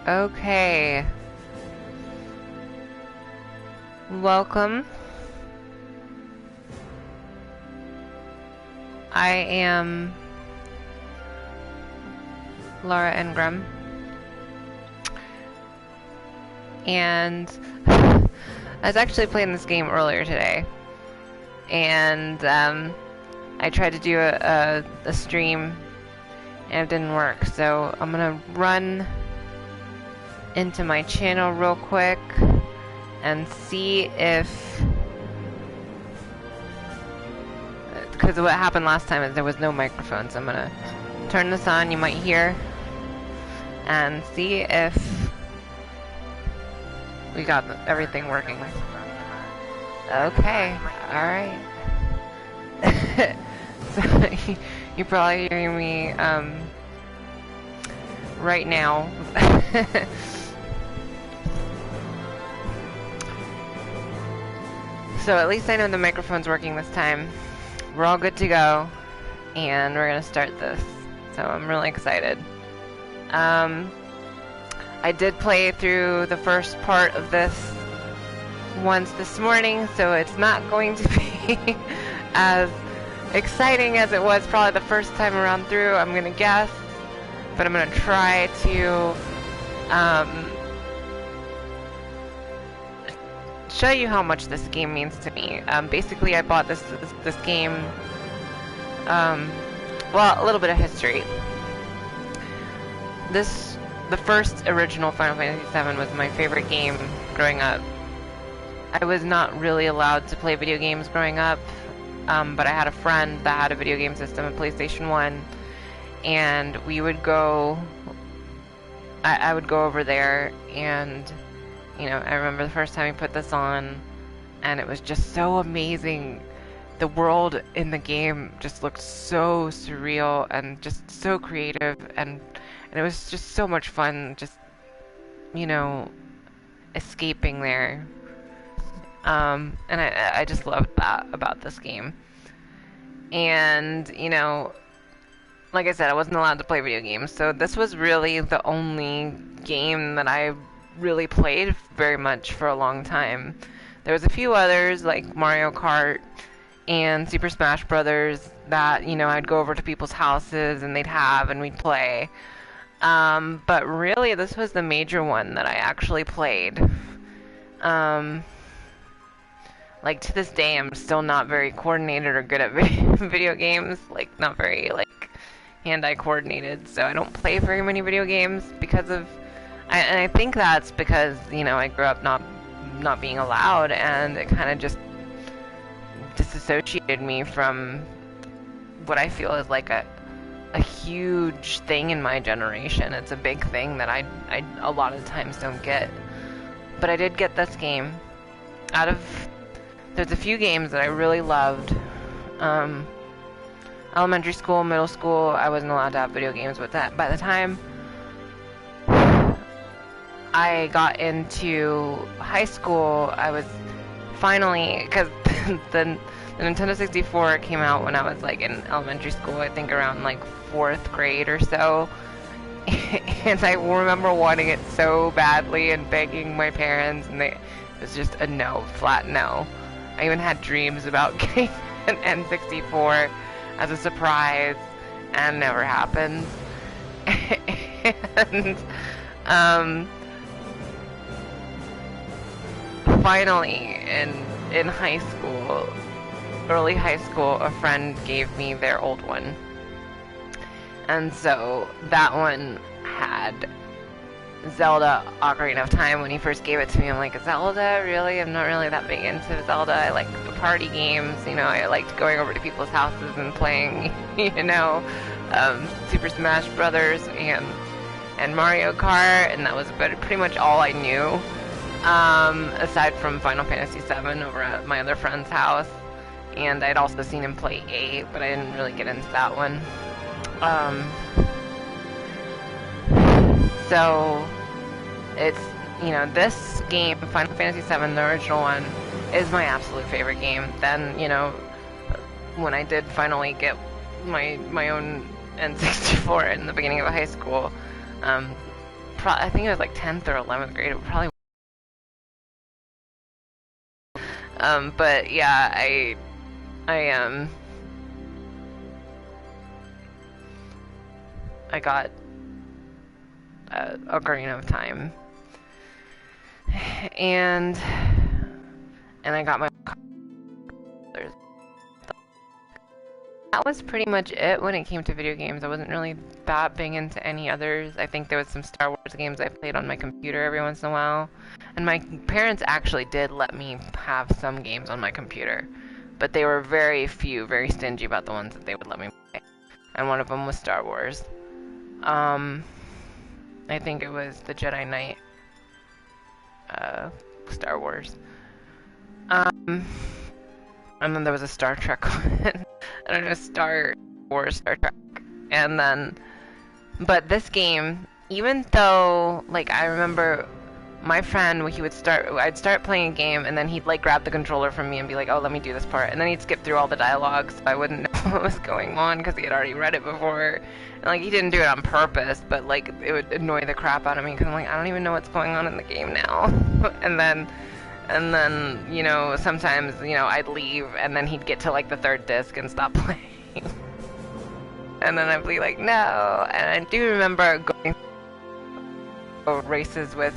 Okay. Welcome. I am Laura Engram. And I was actually playing this game earlier today. And I tried to do a stream and it didn't work. So I'm gonna run into my channel real quick and see if, because what happened last time is there was no microphone, so I'm gonna turn this on, you might hear, and see if we got everything working. Okay, alright. So you're probably hearing me right now. So at least I know the microphone's working this time. We're all good to go, and we're gonna start this. So I'm really excited. I did play through the first part of this once this morning, so it's not going to be as exciting as it was probably the first time around through, I'm gonna guess. But I'm gonna try to show you how much this game means to me. Basically, I bought this game. Well, a little bit of history. The first original Final Fantasy VII was my favorite game growing up. I was not really allowed to play video games growing up, but I had a friend that had a video game system, a PlayStation 1, and we would go. I would go over there and. You know, I remember the first time we put this on, and it was just so amazing. The world in the game just looked so surreal and just so creative, and it was just so much fun, just, you know, escaping there. And I just loved that about this game. And, you know, like I said, I wasn't allowed to play video games, so this was really the only game that I really played very much for a long time. There was a few others like Mario Kart and Super Smash Brothers that, you know, I'd go over to people's houses and they'd have and we'd play. But really this was the major one that I actually played. Like to this day I'm still not very coordinated or good at video games, like not very like hand-eye coordinated, so I don't play very many video games because of and I think that's because, you know, I grew up not being allowed, and it kind of just disassociated me from what I feel is like a huge thing in my generation. It's a big thing that I a lot of times don't get. But I did get this game. There's a few games that I really loved. Elementary school, middle school, I wasn't allowed to have video games, but by the time I got into high school, I was finally, because the Nintendo 64 came out when I was like in elementary school, I think around like 4th grade or so, and I remember wanting it so badly and begging my parents, and it was just a no, flat no. I even had dreams about getting an N64 as a surprise, and it never happened. And finally, in high school, early high school, a friend gave me their old one. And so that one had Zelda Ocarina of Time. When he first gave it to me, I'm like, Zelda? Really? I'm not really that big into Zelda. I like the party games, you know, I liked going over to people's houses and playing, you know, Super Smash Brothers and Mario Kart, and that was pretty much all I knew. Aside from Final Fantasy VII over at my other friend's house, and I'd also seen him play 8, but I didn't really get into that one. So it's, you know, this game, Final Fantasy VII, the original one, is my absolute favorite game. Then, you know, when I did finally get my own N64 in the beginning of high school, I think it was like 10th or 11th grade. It probably. But yeah, I I got Ocarina of Time, and I got my. That was pretty much it when it came to video games. I wasn't really that big into any others. I think there was some Star Wars games I played on my computer every once in a while. And my parents actually did let me have some games on my computer. But they were very few, very stingy about the ones that they would let me play. And one of them was Star Wars. I think it was the Jedi Knight Star Wars. And then there was a Star Trek one. I don't know, Star Wars, Star Trek. And then, but this game, even though, like, I remember my friend, I'd start playing a game, and then he'd, like, grab the controller from me and be like, oh, let me do this part. And then he'd skip through all the dialogue, so I wouldn't know what was going on, because he had already read it before. And, like, he didn't do it on purpose, but, like, it would annoy the crap out of me, because I'm like, I don't even know what's going on in the game now. And then, you know, sometimes, you know, I'd leave, and then he'd get to, like, the third disc and stop playing. And then I'd be like, no. And I do remember going races with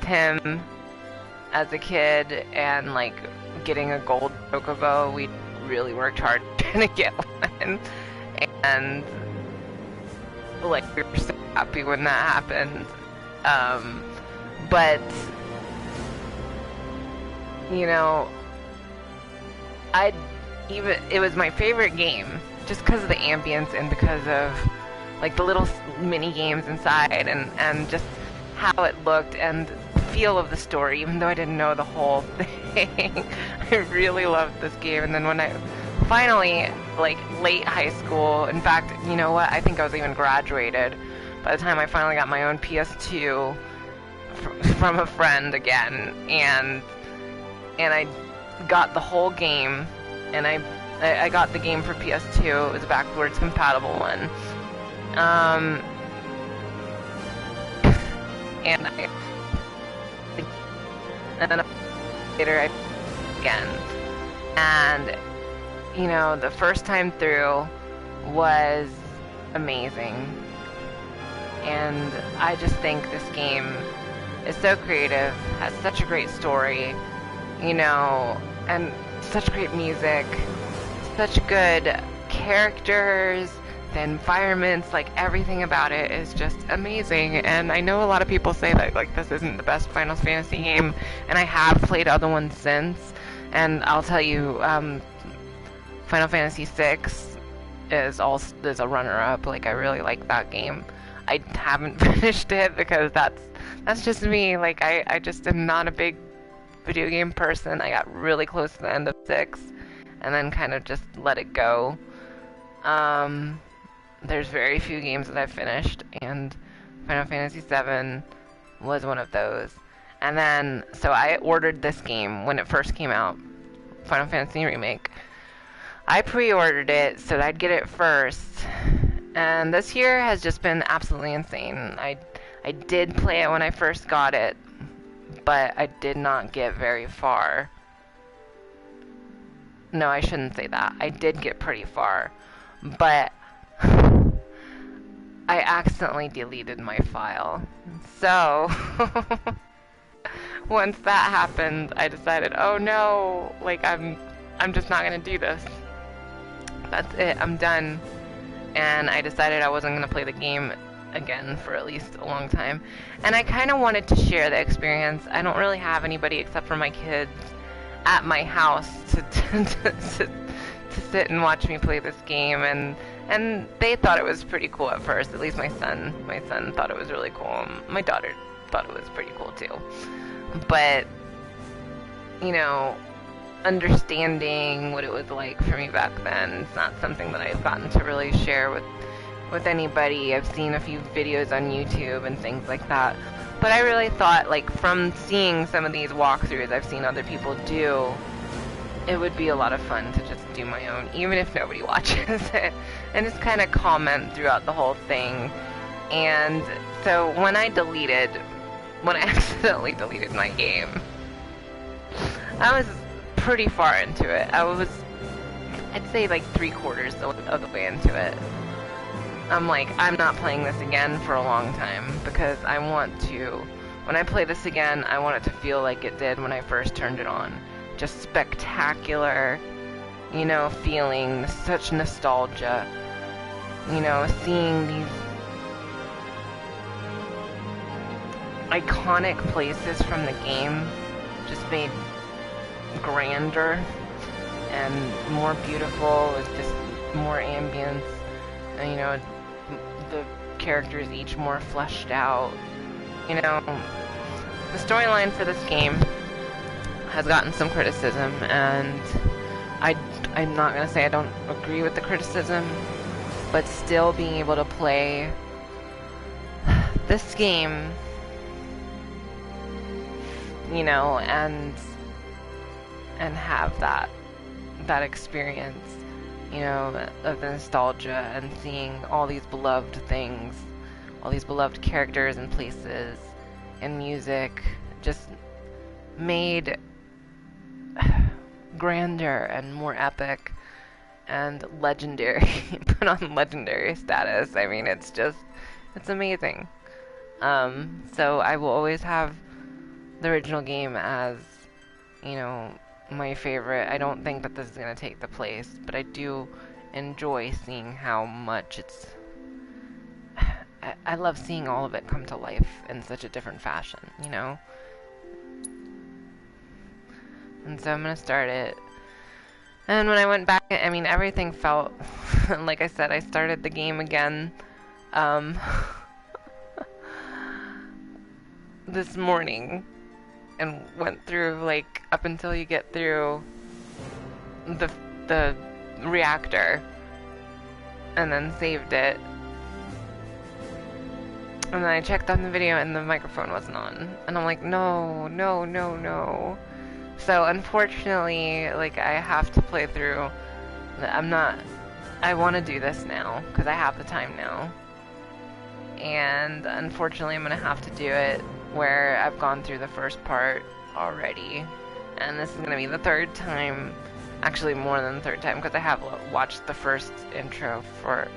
him as a kid, and, like, getting a gold chocobo. We really worked hard trying to get one. And, like, we were so happy when that happened. But... you know, it was my favorite game just because of the ambience and because of, like, the little mini games inside and just how it looked and the feel of the story, even though I didn't know the whole thing. I really loved this game. And then when I finally, like, late high school, in fact, you know what, I think I was even graduated by the time I finally got my own PS2 from a friend again, and I got the whole game, and I got the game for PS2. It was a backwards compatible one. And then later again. And, you know, the first time through was amazing. And I just think this game is so creative, has such a great story, you know, and such great music, such good characters, the environments, like, everything about it is just amazing. And I know a lot of people say that, like, this isn't the best Final Fantasy game, and I have played other ones since, and I'll tell you, Final Fantasy VI is a runner-up. Like, I really like that game. I haven't finished it because that's just me. Like, I just am not a big video game person. I got really close to the end of 6 and then kind of just let it go. There's very few games that I've finished, and Final Fantasy VII was one of those. And then, so I ordered this game when it first came out, Final Fantasy Remake. I pre-ordered it so that I'd get it first, and this year has just been absolutely insane. I did play it when I first got it, but I did not get very far. No, I shouldn't say that. I did get pretty far, but I accidentally deleted my file. So, once that happened, I decided, oh no, like, I'm just not gonna do this. That's it, I'm done. And I decided I wasn't gonna play the game again for at least a long time. And I kind of wanted to share the experience. I don't really have anybody except for my kids at my house to sit and watch me play this game, and they thought it was pretty cool at first. At least my son thought it was really cool. My daughter thought it was pretty cool too. But, you know, understanding what it was like for me back then, it's not something that I've gotten to really share with anybody. I've seen a few videos on YouTube and things like that. But I really thought, like, from seeing some of these walkthroughs I've seen other people do, it would be a lot of fun to just do my own, even if nobody watches it, and just kind of comment throughout the whole thing. And so when I accidentally deleted my game, I was pretty far into it. I'd say like 3/4 of the way into it. I'm like, I'm not playing this again for a long time because I want to, when I play this again, I want it to feel like it did when I first turned it on. Just spectacular, you know, feeling, such nostalgia, you know, seeing these iconic places from the game just made grander and more beautiful with just more ambience, and, you know, the characters each more fleshed out. You know, the storyline for this game has gotten some criticism, and I'm not gonna say I don't agree with the criticism, but still being able to play this game, you know, and have that experience, you know, of the nostalgia and seeing all these beloved things, all these beloved characters and places and music just made grander and more epic and legendary, put on legendary status. I mean, it's amazing. So I will always have the original game as, you know, my favorite. I don't think that this is going to take the place, but I do enjoy seeing how much it's... I love seeing all of it come to life in such a different fashion, you know? And so I'm going to start it. And when I went back, I mean, everything felt... like I said, I started the game again this morning. And went through, like, up until you get through the reactor, and then saved it. And then I checked on the video and the microphone wasn't on. And I'm like, no. So unfortunately, like, I have to play through. I want to do this now, because I have the time now. And unfortunately, I'm going to have to do it where I've gone through the first part already, and this is going to be the third time, actually more than the third time, because I have watched the first intro for,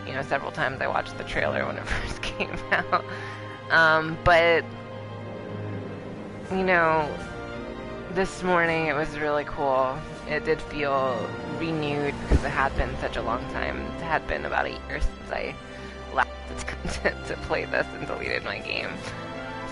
you know, several times. I watched the trailer when it first came out, but, you know, this morning it was really cool. It did feel renewed, because it had been such a long time. It had been about a year since I last attempted to play this and deleted my game.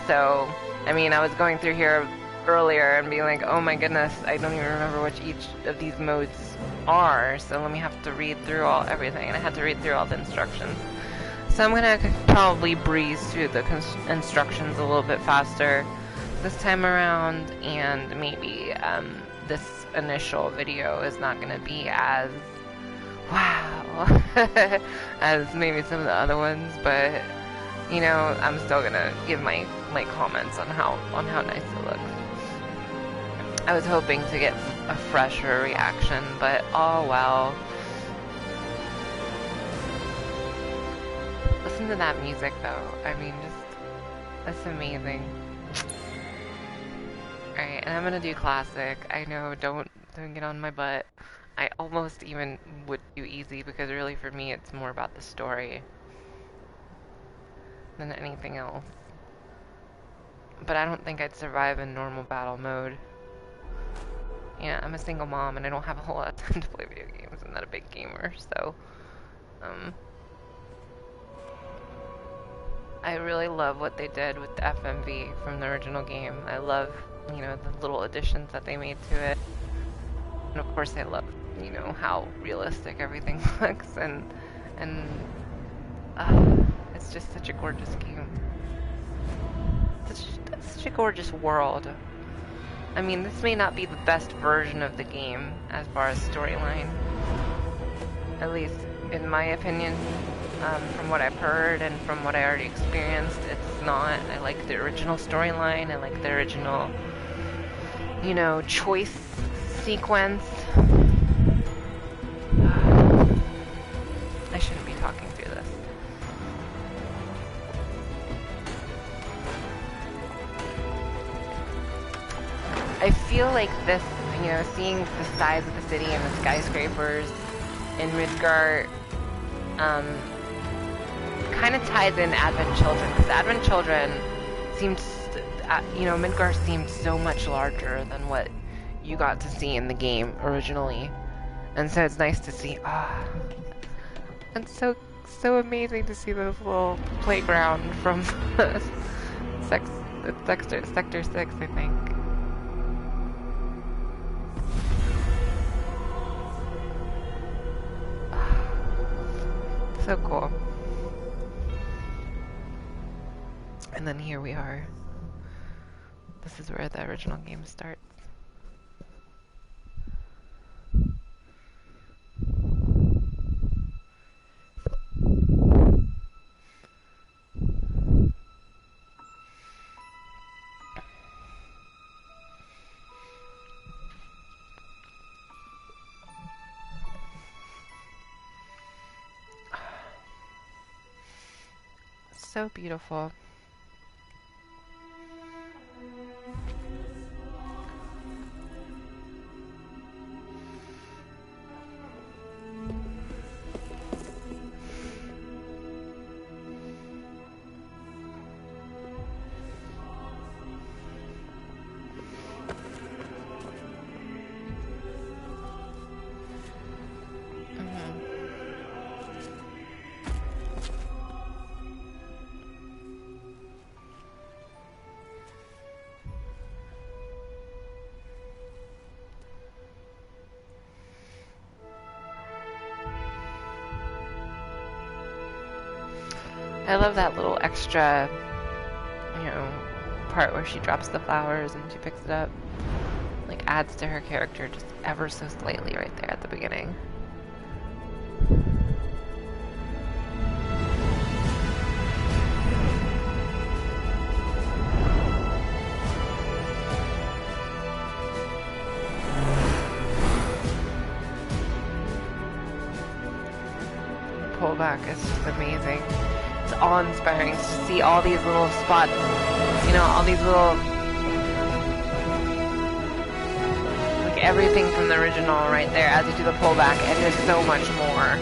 So, I mean, I was going through here earlier and being like, oh my goodness, I don't even remember which each of these modes are, so let me have to read through everything, and I had to read through all the instructions. So I'm gonna probably breeze through the instructions a little bit faster this time around, and maybe this initial video is not gonna be as wow as maybe some of the other ones, but you know, I'm still gonna give my comments on how nice it looks. I was hoping to get a fresher reaction, but oh well. Listen to that music though. I mean, that's amazing. Alright, and I'm gonna do classic. I know, don't get on my butt. I almost even would do easy, because really for me it's more about the story than anything else. But I don't think I'd survive in normal battle mode. Yeah, I'm a single mom and I don't have a whole lot of time to play video games. I'm not a big gamer, so I really love what they did with the FMV from the original game. I love, you know, the little additions that they made to it. And of course I love, you know, how realistic everything looks, and it's just such a gorgeous game. Such a gorgeous world. I mean, this may not be the best version of the game as far as storyline, at least in my opinion. From what I've heard and from what I already experienced, it's not. I like the original storyline. I like the original, you know, choice sequence. I shouldn't be talking through this. I feel like this, you know, seeing the size of the city and the skyscrapers in Midgar, kind of ties in Advent Children, because Advent Children seemed, you know, Midgar seemed so much larger than what you got to see in the game originally, and so it's nice to see. It's so amazing to see this little playground from Sector 6, I think. So cool. And then here we are. This is where the original game starts. So beautiful. I love that little extra, you know, part where she drops the flowers and she picks it up. Like, adds to her character just ever so slightly right there at the beginning. The pullback is just amazing. It's awe-inspiring to see all these little spots, you know, all these little, like everything from the original right there as you do the pullback, and there's so much more.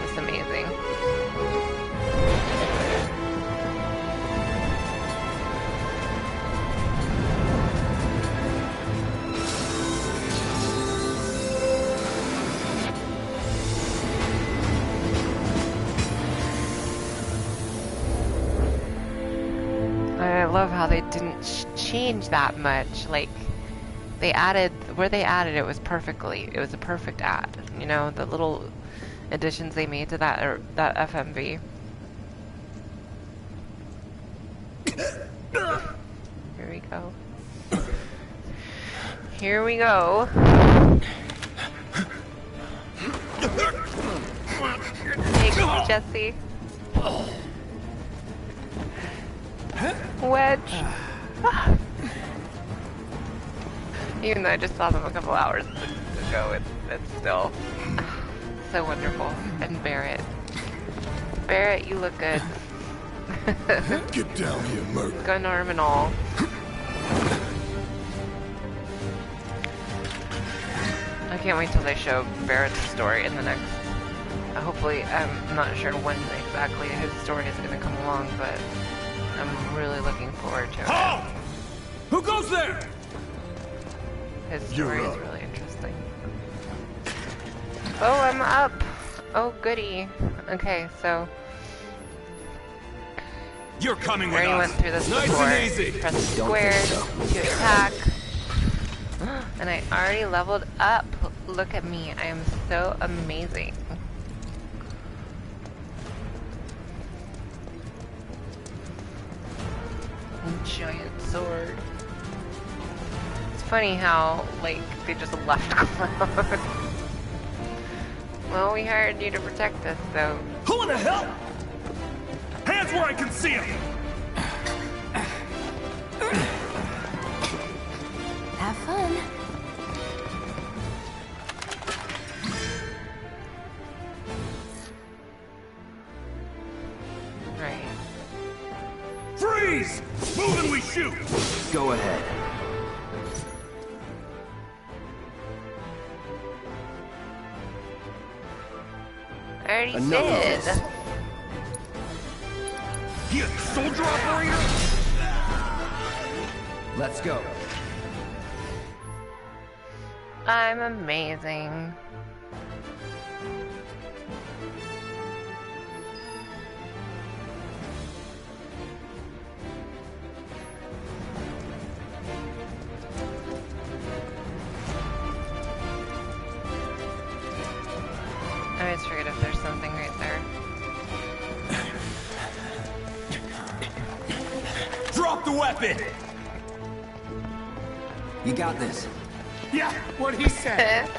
It's amazing. I love how they didn't change that much. Like, they added, where they added it was perfectly. It was a perfect add. You know, the little additions they made to that, or that FMV. Here we go. Here we go. Take me, Jesse. Wedge. Even though I just saw them a couple hours ago, it's still so wonderful. And Barrett. Barrett, you look good. Get down here, Merc. Gun arm and all. I can't wait till they show Barrett's story in the next... hopefully, I'm not sure when exactly his story is going to come along, but I'm really looking forward to it. Halt! Who goes there? His story is really interesting. Oh, I'm up! Oh, goody. Okay, so... You're coming with I already us. went through this Nice before. and easy. Press square to attack. And I already leveled up. Look at me. I am so amazing. Giant sword. It's funny how, like, they just left Cloud. Well, we hired you to protect us, so... Who in the hell? Hands where I can see them! Have fun. Right. Freeze! Freeze! Move and we shoot! Go ahead. I already Enough of did. this. He a soldier operator? Let's go. I'm amazing. I always forget if there's something right there. Drop the weapon! You got this. Yeah, what he said.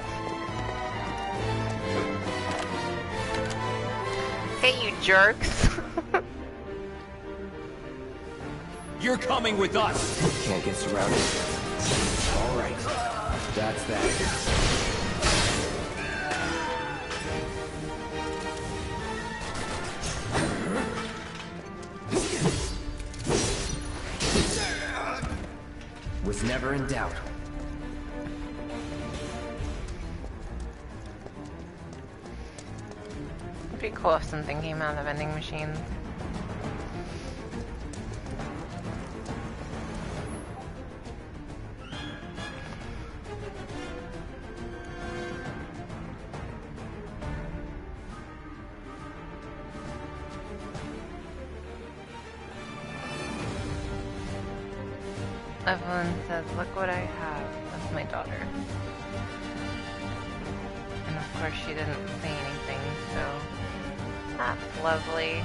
Hey, you jerks. You're coming with us! Can't get surrounded. All right. That's that. Was never in doubt. It'd be cool if something came out of the vending machine. Evelyn says, look what I have. That's my daughter. And of course she didn't say anything, so that's lovely.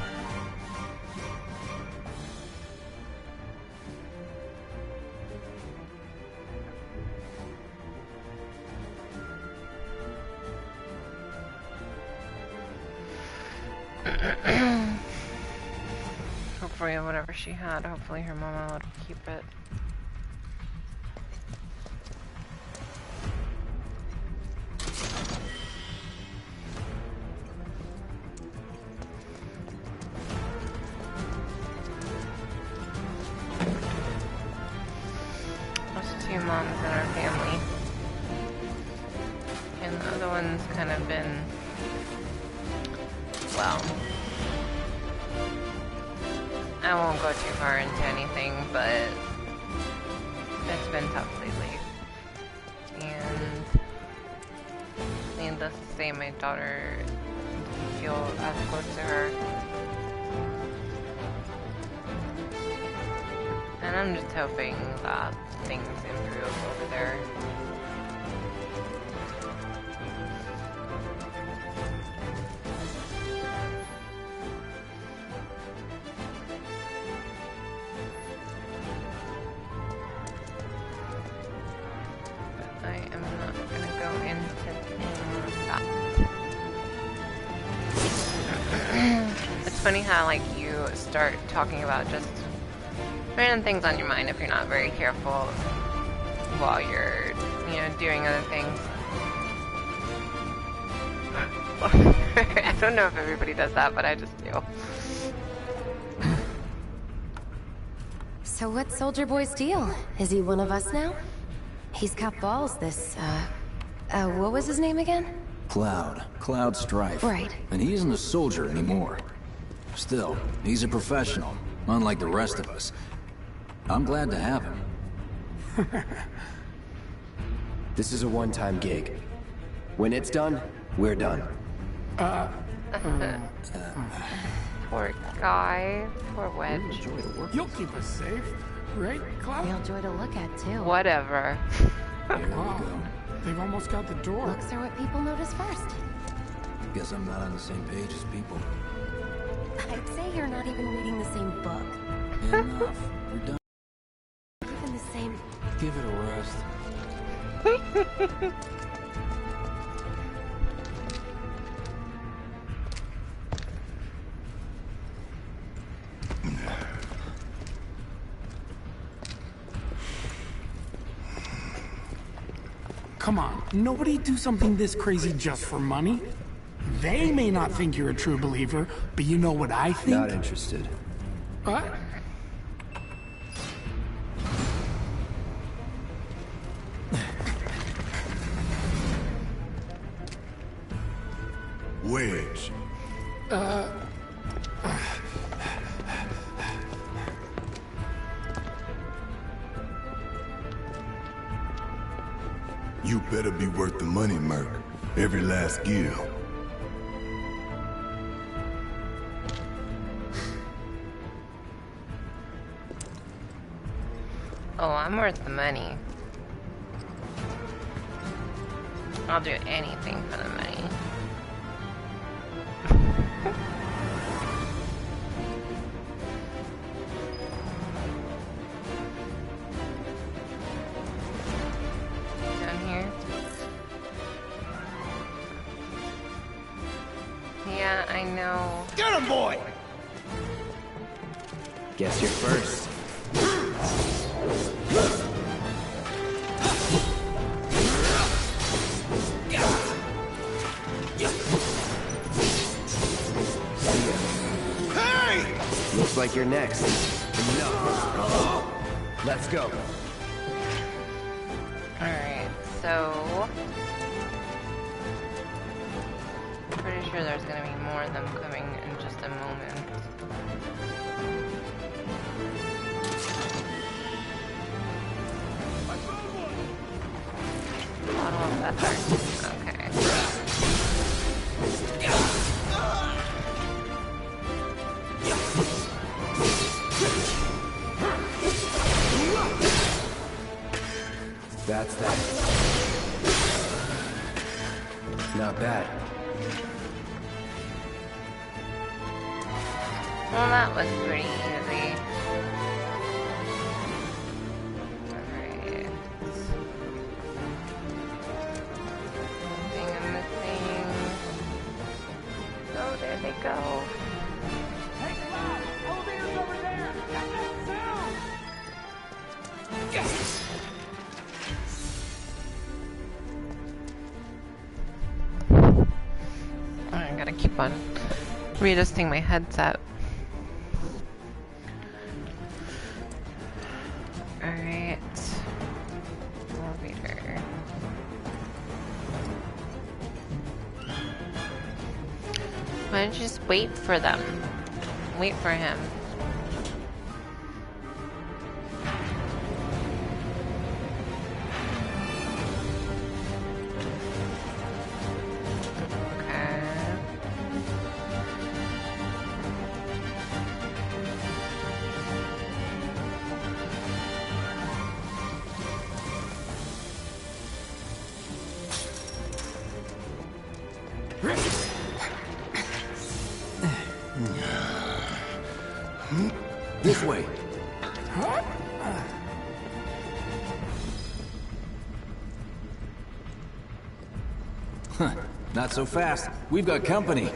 Hopefully whatever she had, hopefully her mama would keep it. Moms in our family, and the other one's kind of been, well, I won't go too far into anything, but it's been tough lately, and needless to say, my daughter doesn't feel as close to her, and I'm just hoping that things improve over there. But I am not gonna go into that. It's funny how like you start talking about just random things on your mind if you're not very careful while you're, you know, doing other things. I don't know if everybody does that, but I just do. So what's Soldier Boy's deal? Is he one of us now? He's got balls, this, what was his name again? Cloud Strife. Right. And he isn't a soldier anymore. Still, he's a professional, unlike the rest of us. I'm glad to have him. This is a one-time gig. When it's done, we're done. Poor guy. Poor Wedge. You'll keep us safe, right, Cloud? Real joy to look at, too. Whatever. Wow. They've almost got the door. Looks are what people notice first. Guess I'm not on the same page as people. I'd say you're not even reading the same book. Enough. We're done. Even the same... Give it a rest. Come on, nobody do something this crazy just for money. They may not think you're a true believer, but you know what I think? Not interested. What? wedge. You better be worth the money, Merc. Every last gill. Oh, I'm worth the money. I'll do anything for the money. Down here. Yeah, I know. Get him, boy! Guess you're first. Looks like you're next. Enough. Let's go. Alright, so... pretty sure there's gonna be more of them coming in just a moment. Bottle of feather. Okay. That's that. Not bad. Well, that was pretty easy. Alright. Something I'm missing. Oh, there they go. Take it loud! Elevator's over there! Got that sound! I gotta keep on readjusting my headset. Alright. Elevator. Why don't you just wait for them? Wait for him. This way. Huh. Not so fast. We've got company.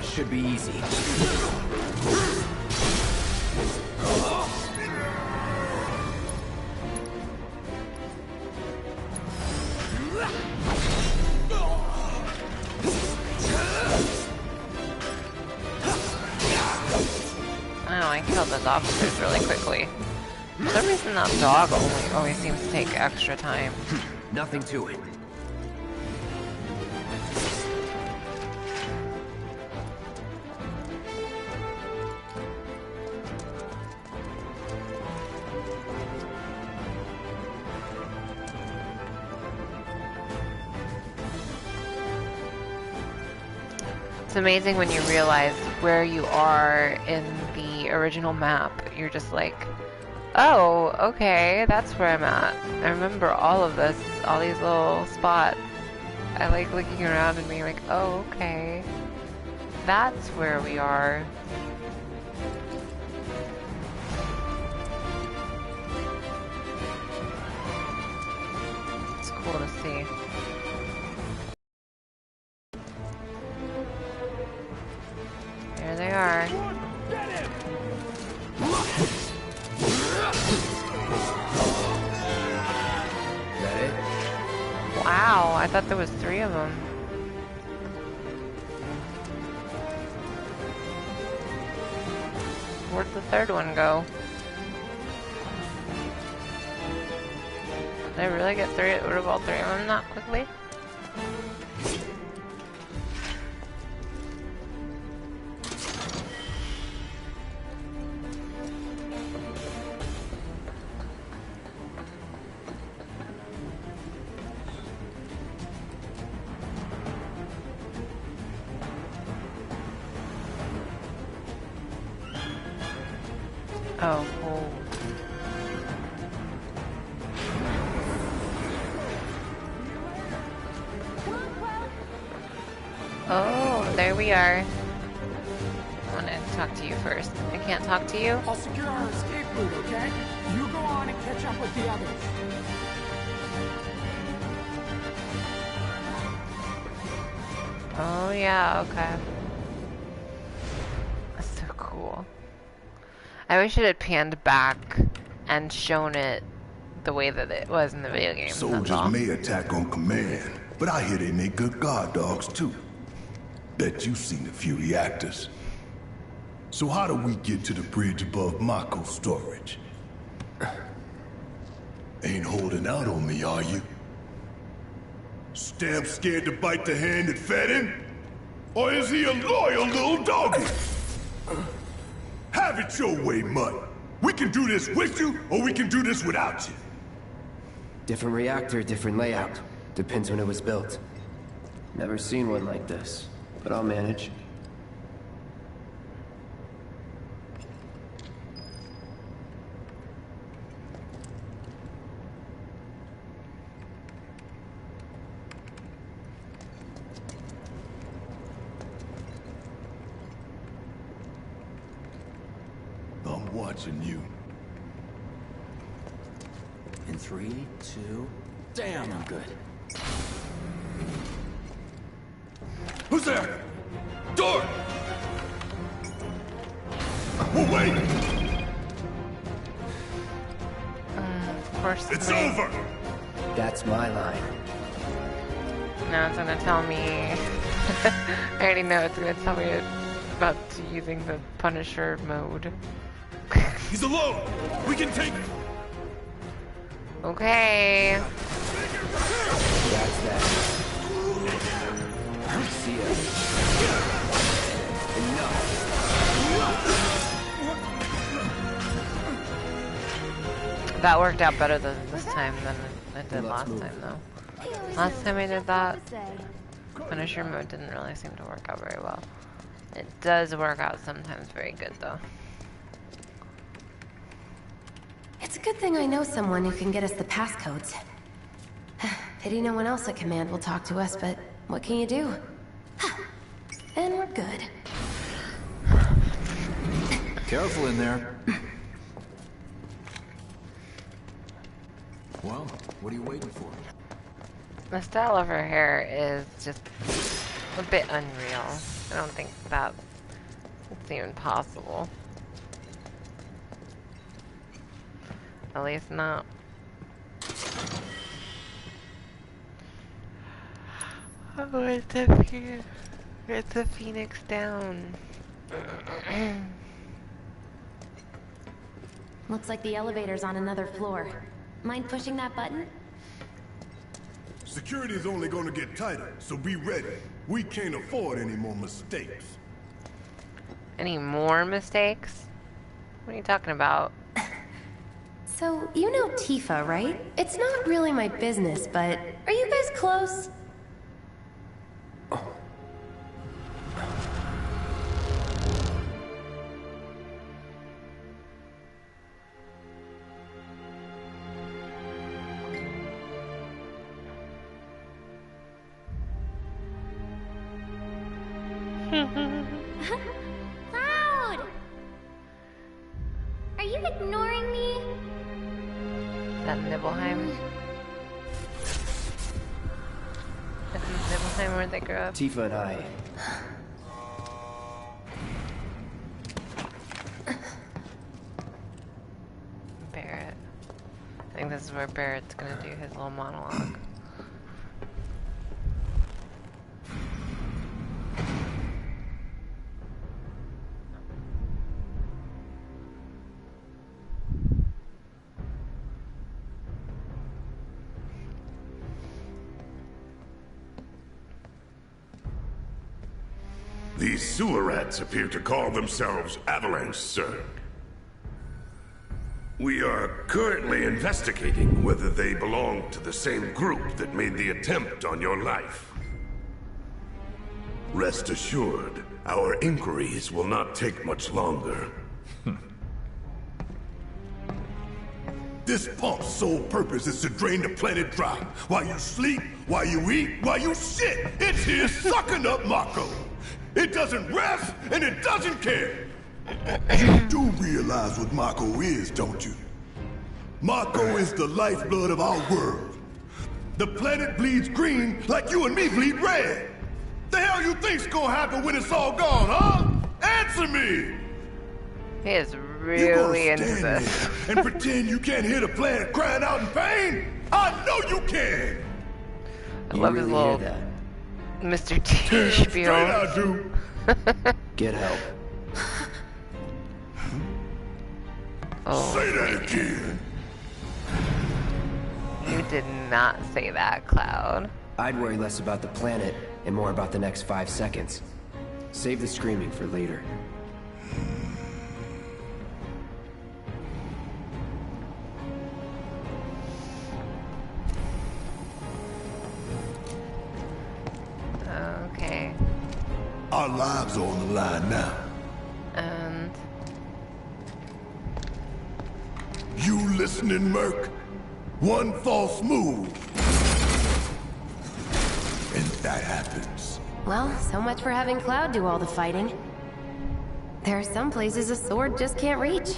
Should be easy. I killed those officers really quickly. For some reason that dog always seems to take extra time. Nothing to it. It's amazing when you realize where you are in the original map. You're just like, oh, okay, that's where I'm at. I remember all of this, all these little spots. I like looking around and being like, oh, okay, that's where we are. It's cool to see. There they are. Get him! Is that it? Wow, I thought there was 3 of them. Where'd the 3rd one go? Did I really get rid of all three of them that quickly? Oh, cool. Oh, there we are. I want to talk to you first. I can't talk to you? I'll secure our escape route, okay? You go on and catch up with the others. Oh, yeah, okay. That's so cool. I wish it had panned back and shown it the way that it was in the video game. Soldiers may attack on command, but I hear they make good guard dogs too. Bet you've seen a few reactors. So how do we get to the bridge above Mako storage? Ain't holding out on me, are you? Stamp scared to bite the hand that fed him? Or is he a loyal little doggy? Have it your way, Mutt. We can do this with you, or we can do this without you. Different reactor, different layout. Depends when it was built. Never seen one like this, but I'll manage. I'm watching you. In 3, 2... Damn, I'm good. Who's there? Door! Oh, wait! Of course. It's over! That's my line. Now it's gonna tell me. I already know it's gonna tell me about using the Punisher mode. He's alone! We can take him! Okay. That's that. See ya. Enough. That worked out better this time than it did last time, though. Last time I did that, Punisher mode didn't really seem to work out very well. It does work out sometimes very good, though. It's a good thing I know someone who can get us the passcodes. Pity no one else at command will talk to us, but what can you do? And we're good. Careful in there. Well, what are you waiting for? The style of her hair is just a bit unreal. I don't think that's even possible. At least not. Oh, it's a Phoenix Down. Looks like the elevator's on another floor. Mind pushing that button? Security's only gonna get tighter, so be ready. We can't afford any more mistakes. Any more mistakes? What are you talking about? So, you know Tifa, right? It's not really my business, but are you guys close? Cloud! Are you ignoring me? Is that Nibelheim? This is Nibelheim where they grew up. Tifa and I. Barrett. I think this is where Barrett's gonna do his little monologue. These sewer rats appear to call themselves Avalanche, sir. We are currently investigating whether they belong to the same group that made the attempt on your life. Rest assured, our inquiries will not take much longer. This pump's sole purpose is to drain the planet dry. While you sleep, while you eat, while you shit, it's here sucking up Mako. It doesn't rest, and it doesn't care. You do realize what Mako is, don't you? Mako is the lifeblood of our world. The planet bleeds green like you and me bleed red. The hell you think's gonna happen when it's all gone, huh? Answer me! He is really into stand this. there and pretend you can't hear the planet crying out in pain? I know you can! I love his little Mr. T spiel. I do. Get help. Oh, Say that again. you did not say that, Cloud. I'd worry less about the planet and more about the next 5 seconds. Save the screaming for later. Okay. Our lives are on the line now. And You listening, Merc? One false move. And that happens. Well, so much for having Cloud do all the fighting. There are some places a sword just can't reach.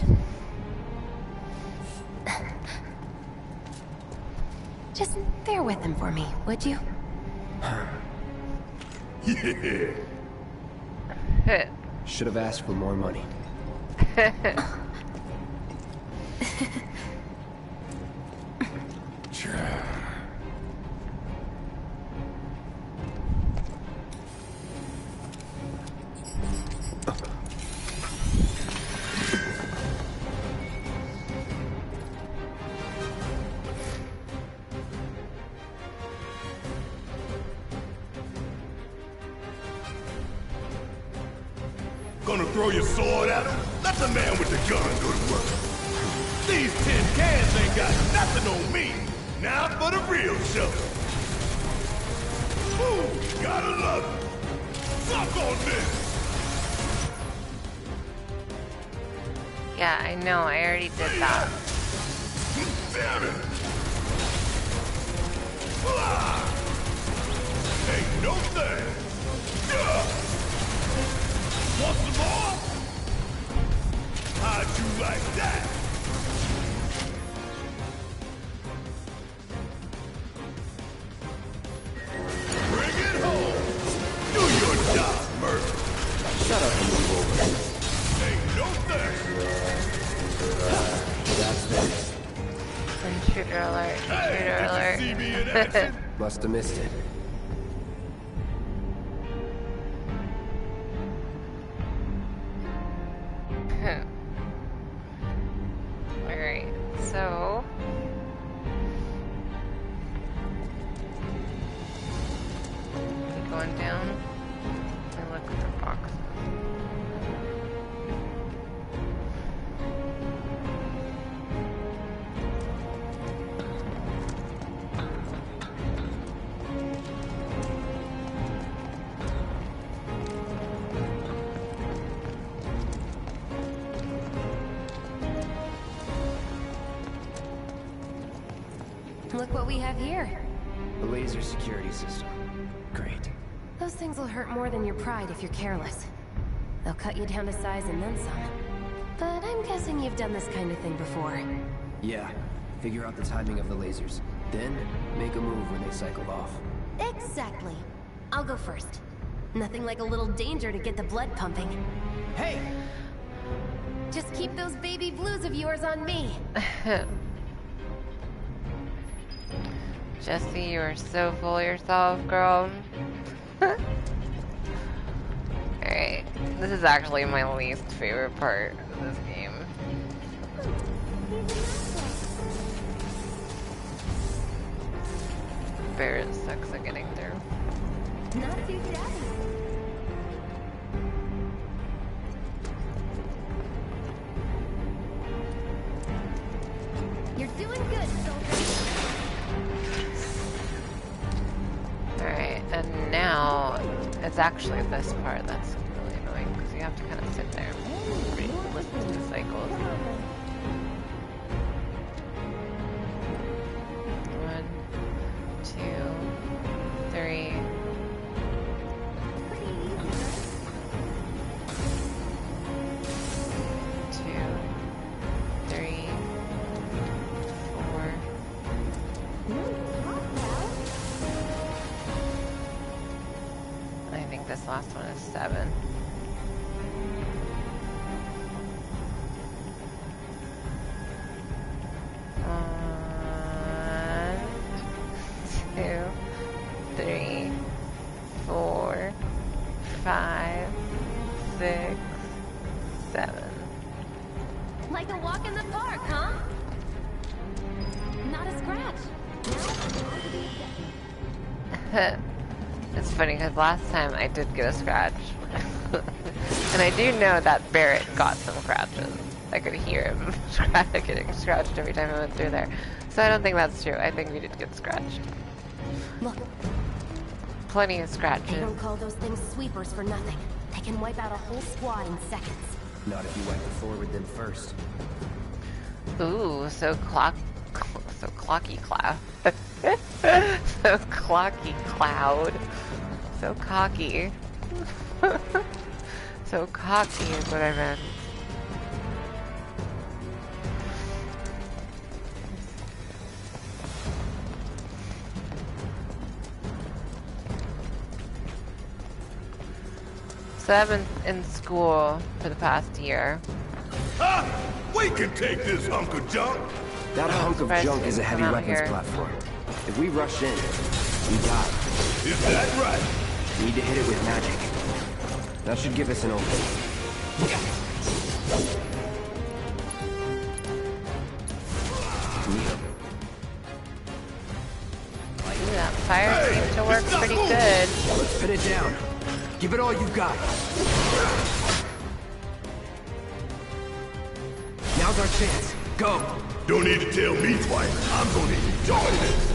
Just bear with him for me, would you? Yeah. Should have asked for more money. Gonna throw your sword at him? Let the man with the gun go to work. These tin cans ain't got nothing on me. Now for the real show. Ooh, gotta love it. Suck on this. yeah, I know, I already did that. Damn it. Ah. Ain't no thing. Yeah. Want some more? How'd you like that? Bring it home. Do your job, Merc. Shut up and move over. Ain't no thing. That's this. Intruder alert, intruder Hey, did you see me in alert. action? Must have missed it. Alright, so keep going down and look for boxes. Look what we have here. The laser security system. Great. Those things will hurt more than your pride if you're careless. They'll cut you down to size and then some. But I'm guessing you've done this kind of thing before. Yeah. Figure out the timing of the lasers. Then, make a move when they cycle off. Exactly. I'll go first. Nothing like a little danger to get the blood pumping. Hey! Just keep those baby blues of yours on me. Jesse, you are so full of yourself, girl. Alright, this is actually my least favorite part of this game. Barrett sucks at getting through. Not too shabby. now, it's actually this part that's really annoying because you have to kind of sit there and listen to the cycles. 1, 2, 3. 2, 3, 4. I think this last one is 7. One, 2, 3, 4, 5, 6, 7. Like a walk in the park, huh? Not a scratch. It's funny because last time I did get a scratch. And I do know that Barrett got some scratches. I could hear him getting scratched every time I went through there. So I don't think that's true. I think we did get scratched. Look, Plenty of they scratches. don't call those things sweepers for nothing. They can wipe out a whole squad in seconds. Not if you wipe the floor with them first. Ooh, so clocky cloud. So clocky cloud. So cocky. So cocky is what I meant. So I've been in school for the past year. Ah! We can take this hunk of junk! That hunk of junk is a heavy Come out weapons here. platform. If we rush in, we die. Is that right? We need to hit it with magic. That should give us an opening. Ooh, that fire seems to work pretty good. Let's pin it down. Give it all you got. Now's our chance. Go. Don't need to tell me twice. I'm gonna enjoy this.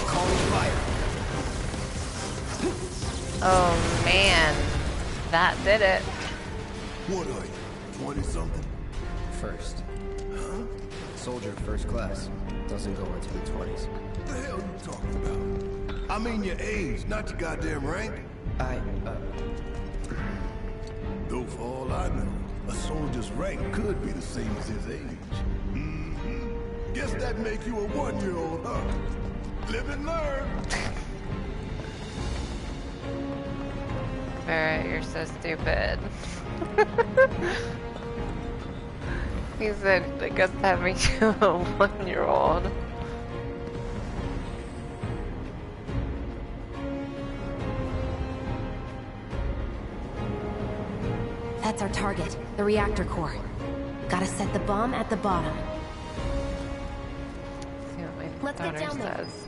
Calling fire. Oh man, that did it. What are you, 20-something? First. Huh? Soldier first class. Doesn't go into the 20s. What the hell are you talking about? I mean your age, not your goddamn rank. Though for all I know, a soldier's rank could be the same as his age. Mm-hmm. Guess that make you a 1-year-old, huh? Live and learn. Barrett, you're so stupid. He said, I guess that makes you a 1-year-old. That's our target, the reactor core. Gotta set the bomb at the bottom. Let's see what my Let's get daughter down there. says.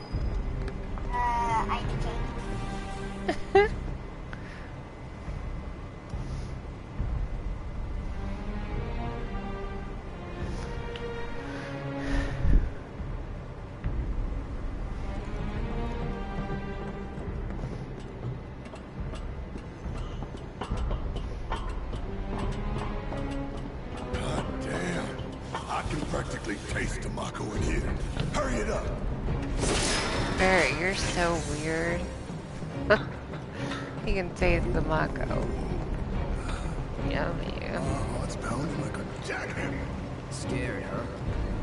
I God damn. I can practically taste the Mako in here. Hurry it up. Barrett, you're so weird. You can taste the Mako. Yummy. Oh, it's pounding like a jackhammer. Scared,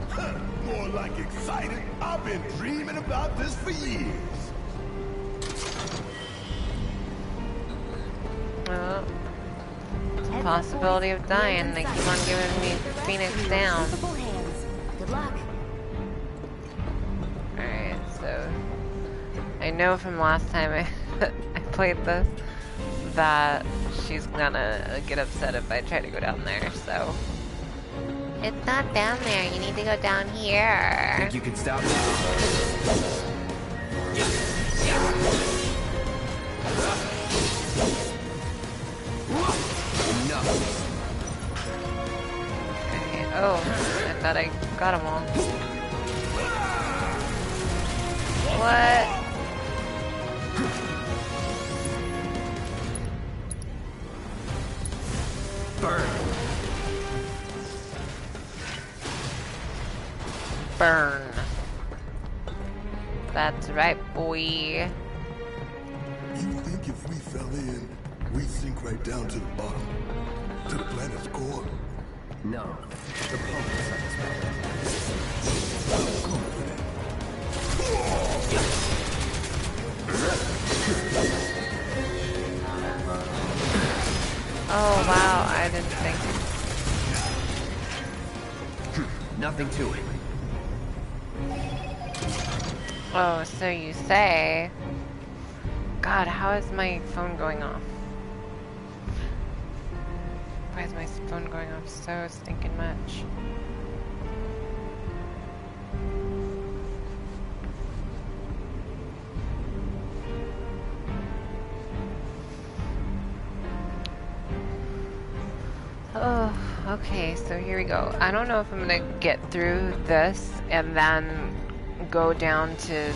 huh? More like excited. I've been dreaming about this for years. Well, it's a possibility of dying. They keep on giving me Phoenix down. Good luck. Alright, so I know from last time I I played this that she's gonna get upset if I try to go down there, so it's not down there, you need to go down here. Think you can stop me? got them all. What? Burn. Burn. That's right, boy. You think if we fell in, we'd sink right down to the bottom? To the planet's core? No. The pump is on its way. Oh wow, I didn't think. Nothing to it. Oh, so you say. God, how is my phone going off? Why is my phone going off so stinking much? Oh, okay, so here we go. I don't know if I'm gonna get through this and then go down to,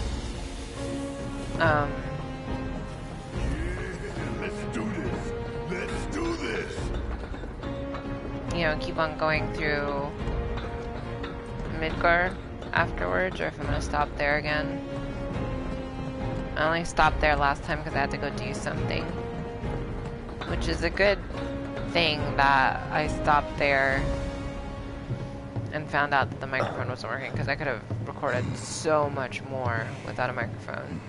Let's do this. Let's do this. you know, keep on going through Midgar afterwards, or if I'm gonna stop there again. I only stopped there last time because I had to go do something, which is a good thing that I stopped there and found out that the microphone wasn't working, because I could have recorded so much more without a microphone.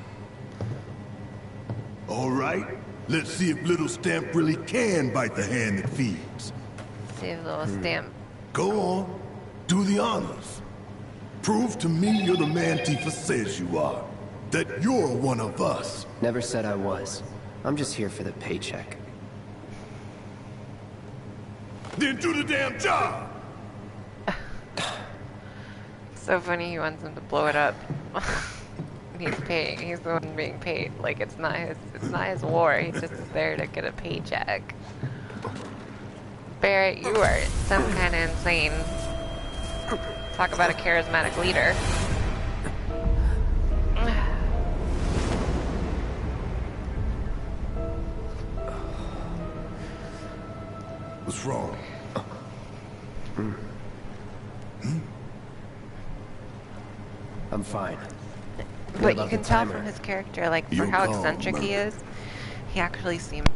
All right, let's see if little Stamp really can bite the hand that feeds. See a little stamp. Go on, do the honors. Prove to me you're the man Tifa says you are. That you're one of us. Never said I was. I'm just here for the paycheck. Then do the damn job! So funny, he wants him to blow it up. He's paying. He's the one being paid. Like it's not his war. He's just there to get a paycheck. Barrett, you are some kind of insane. Talk about a charismatic leader. What's wrong? I'm fine. But you can tell from his character, like, for You're how calm, eccentric he Murphy. is, he actually seems...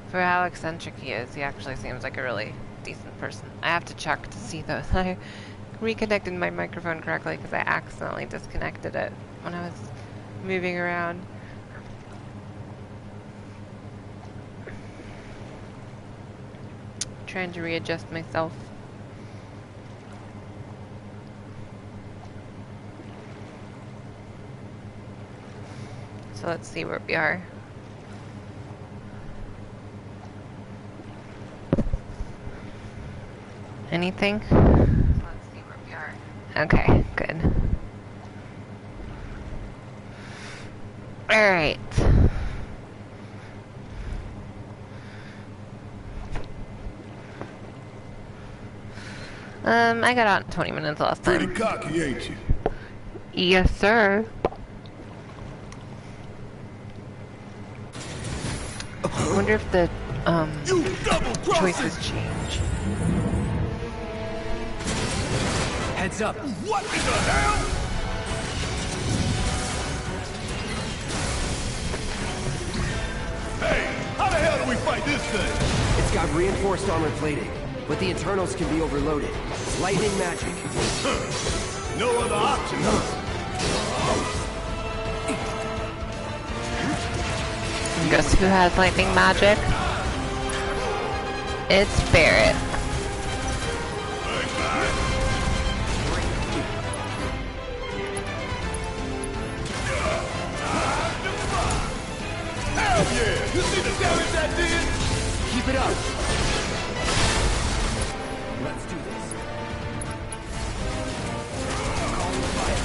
For how eccentric he is, he actually seems like a really decent person. I have to check to see though that I reconnected my microphone correctly, because I accidentally disconnected it when I was moving around. Trying to readjust myself. So let's see where we are. Anything? Let's see where we are. Okay, good. Alright. I got out in 20 minutes last time. Pretty cocky, ain't you? Yes, sir. I wonder if the, You double-crossing! choices change. Heads up. What in the hell? Hey, how the hell do we fight this thing? It's got reinforced armor plating, but the internals can be overloaded. Lightning magic. No other option, huh? Guess who has lightning magic? It's Barrett. Hell yeah! You see the damage that did? Keep it up. Let's do this. Calling fire.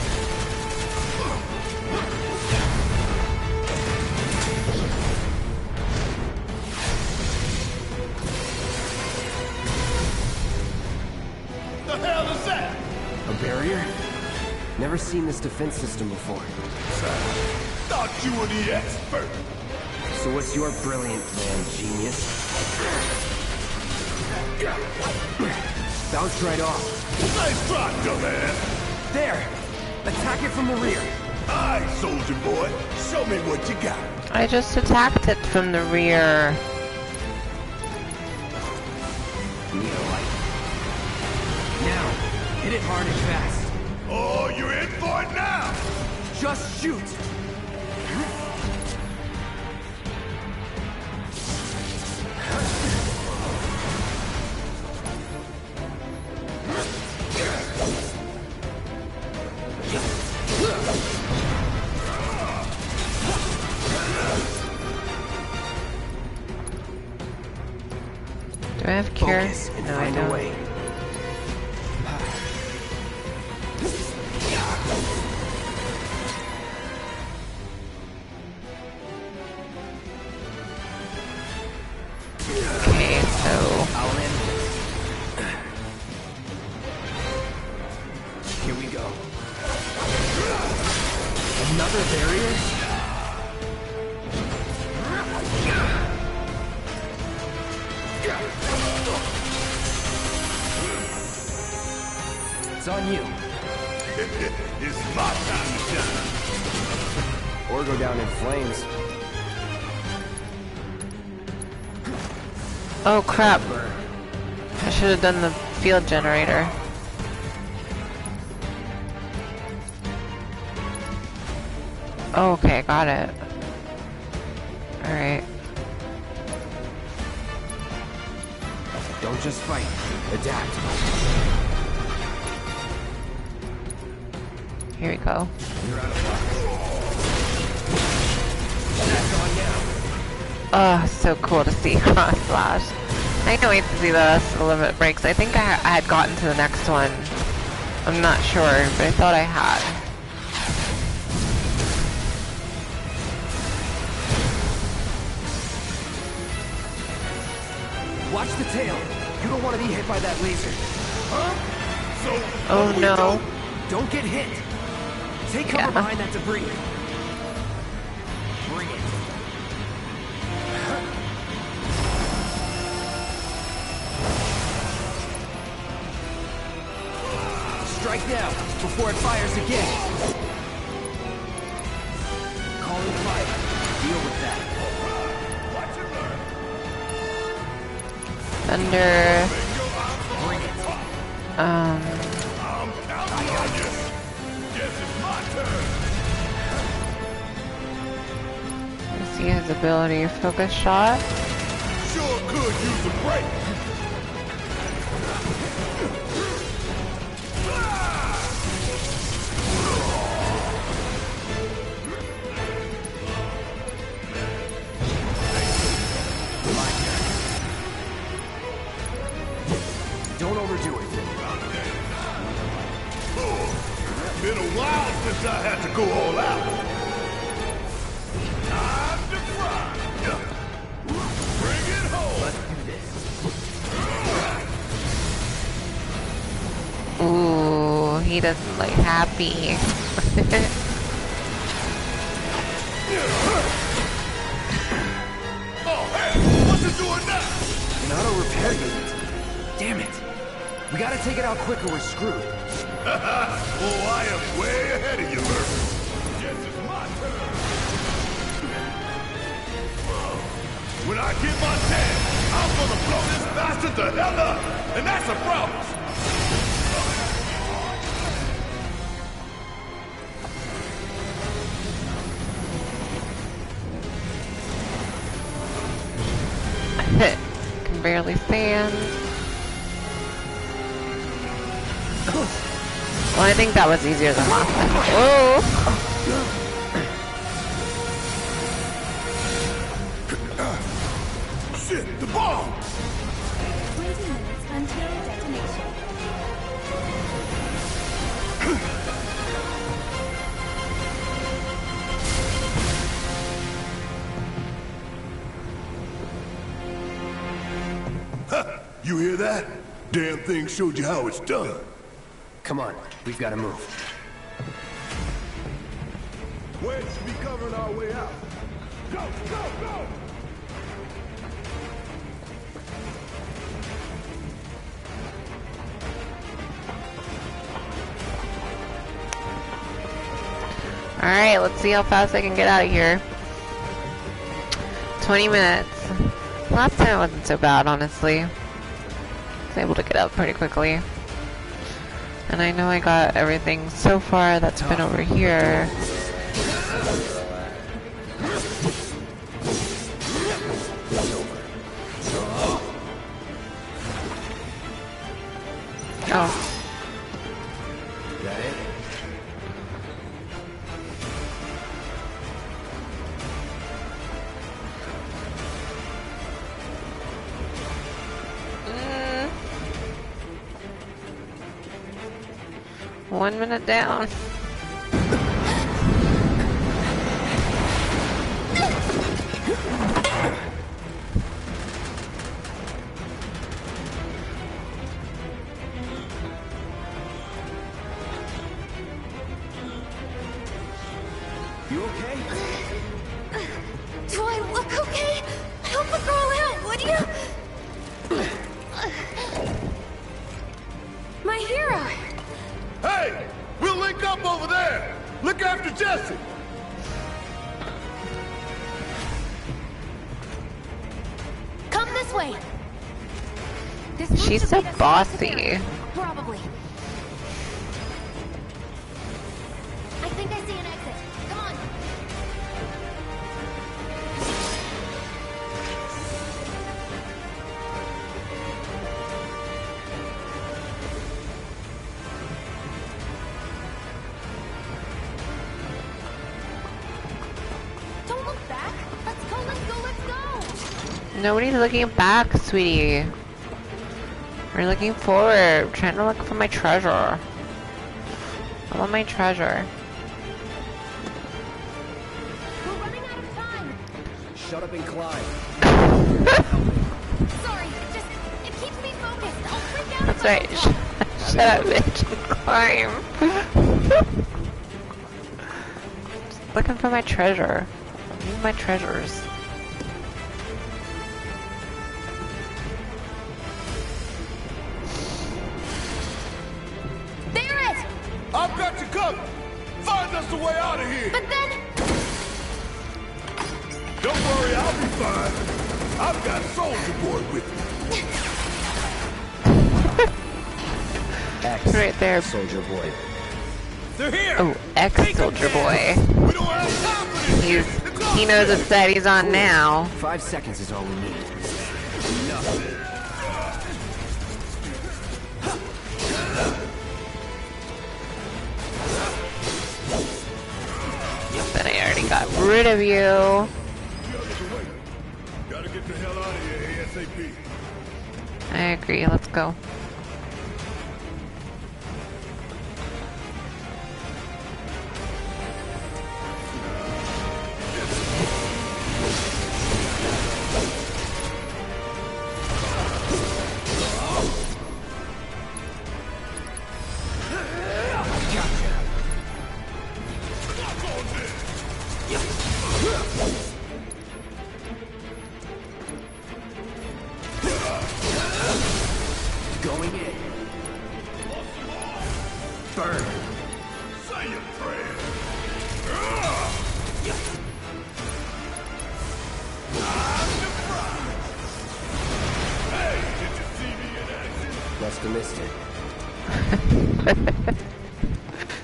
barrier? Never seen this defense system before. Thought you were the expert. So what's your brilliant plan, genius? Bounced right off. Nice try, dumbass. There! Attack it from the rear. Aye, soldier boy. Show me what you got. I just attacked it from the rear. Need a light. Now, hit it hard and fast. Oh, you're in for it now. Just shoot! Do I have cure? Focus and No, I find a don't. way. Okay, so I'll end this. Here we go. Another barrier? It's on you. It's my time to shine. Or go down in flames. oh crap! I should have done the field generator. Oh, okay, got it. All right. Don't just fight. Adapt. Here we go. You're out of luck. That's on now. Oh, so cool to see cross slash. I can't wait to see the limit breaks. I think I had gotten to the next one. I'm not sure, but I thought I had. Watch the tail. You don't want to be hit by that laser. Huh? So, Oh no. Don't get hit. Take cover Yeah. behind that debris. Bring it. Strike now, before it fires again. Calling fire. Deal with that. Thunder. Bring it. I'm counting on you. Guess it's my turn. I see his ability. Focus shot. Sure could use a break. Don't overdo it. Been a while since I had to go all out. Time to fry. Bring it home. Let's do this. Ooh, he doesn't look happy. Oh, hey, what's it doing now? An auto repair unit. Damn it. We gotta take it out quick or we're screwed. Oh, I am way ahead of you, Murphy. Guess it's my turn. When I get my chance, I'm gonna blow this bastard the hell up. And that's a promise. Can barely stand. Well, I think that was easier than last time. Whoa! Shit, the bomb! 20 minutes until detonation. You hear that? Damn thing showed you how it's done. Come on, we've got to move. Where should be covering our way out? Go, go, go! Alright, let's see how fast I can get out of here. 20 minutes. Last time it wasn't so bad, honestly. I was able to get out pretty quickly. And I know I got everything so far that's been over here. Oh. That it? Mm. 1 minute down. You okay? Do I look okay? Help a girl out, would you? My hero! Hey! We'll link up over there! Look after Jesse! Come this way! This She's should so lead us to bossy. Pacific. Probably. I think I see an exit. Come on. Don't look back. Let's go, let's go, let's go. Nobody's looking back, sweetie. We're looking forward. Trying to look for my treasure. I want my treasure. We're running out of time. Shut up and climb. Sorry, it keeps me focused. I'll freak out. That's right. Shut up, bitch. Climb. Just looking for my treasure. I need my treasures. There it! I've got you covered! Find us the way out of here! But then... Don't worry, I'll be fine. I've got Soldier Boy with me. X. Right there. Soldier Boy. They're here! Oh, ex-soldier boy. We don't have time for this shit! It's all He knows what side he's on now. 5 seconds is all we need. Then I already got rid of you. Gotta get the hell out of here ASAP. I agree, let's go. Going in. Burn. Say your prayers. Hey, did you see me in action? Must have missed it.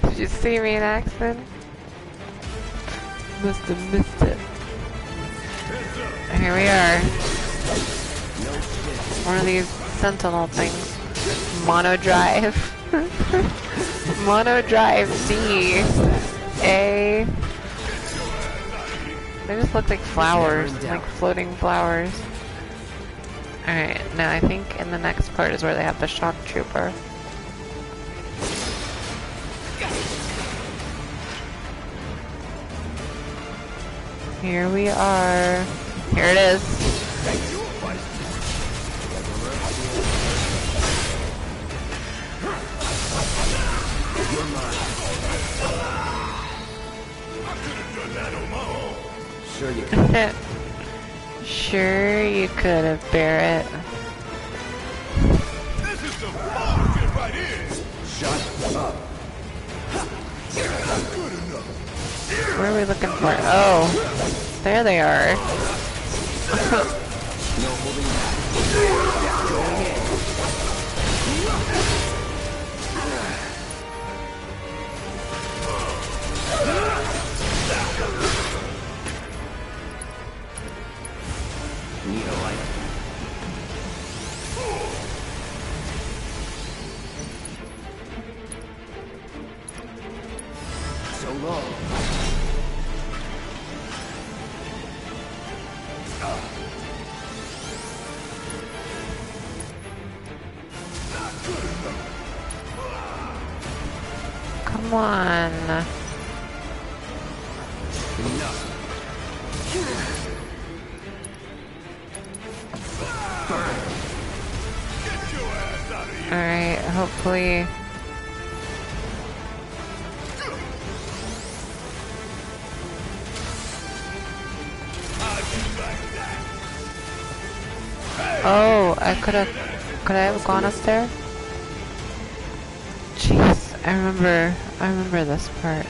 Did you see me in action? Must have missed it. Here we are. One of these sentinel things. Mono drive. Mono drive D. A. They just look like flowers, like floating flowers. Alright, now I think in the next part is where they have the shock trooper. Here we are. Here it is. Sure, you could have, Barrett. This is some bullshit right here. Shut up. Not good enough. Where are we looking for? Oh, there they are. No holding back. Going in. Need a light. So long. Come on. Enough. Alright, hopefully. Oh, could I have gone up there? Jeez, I remember this part.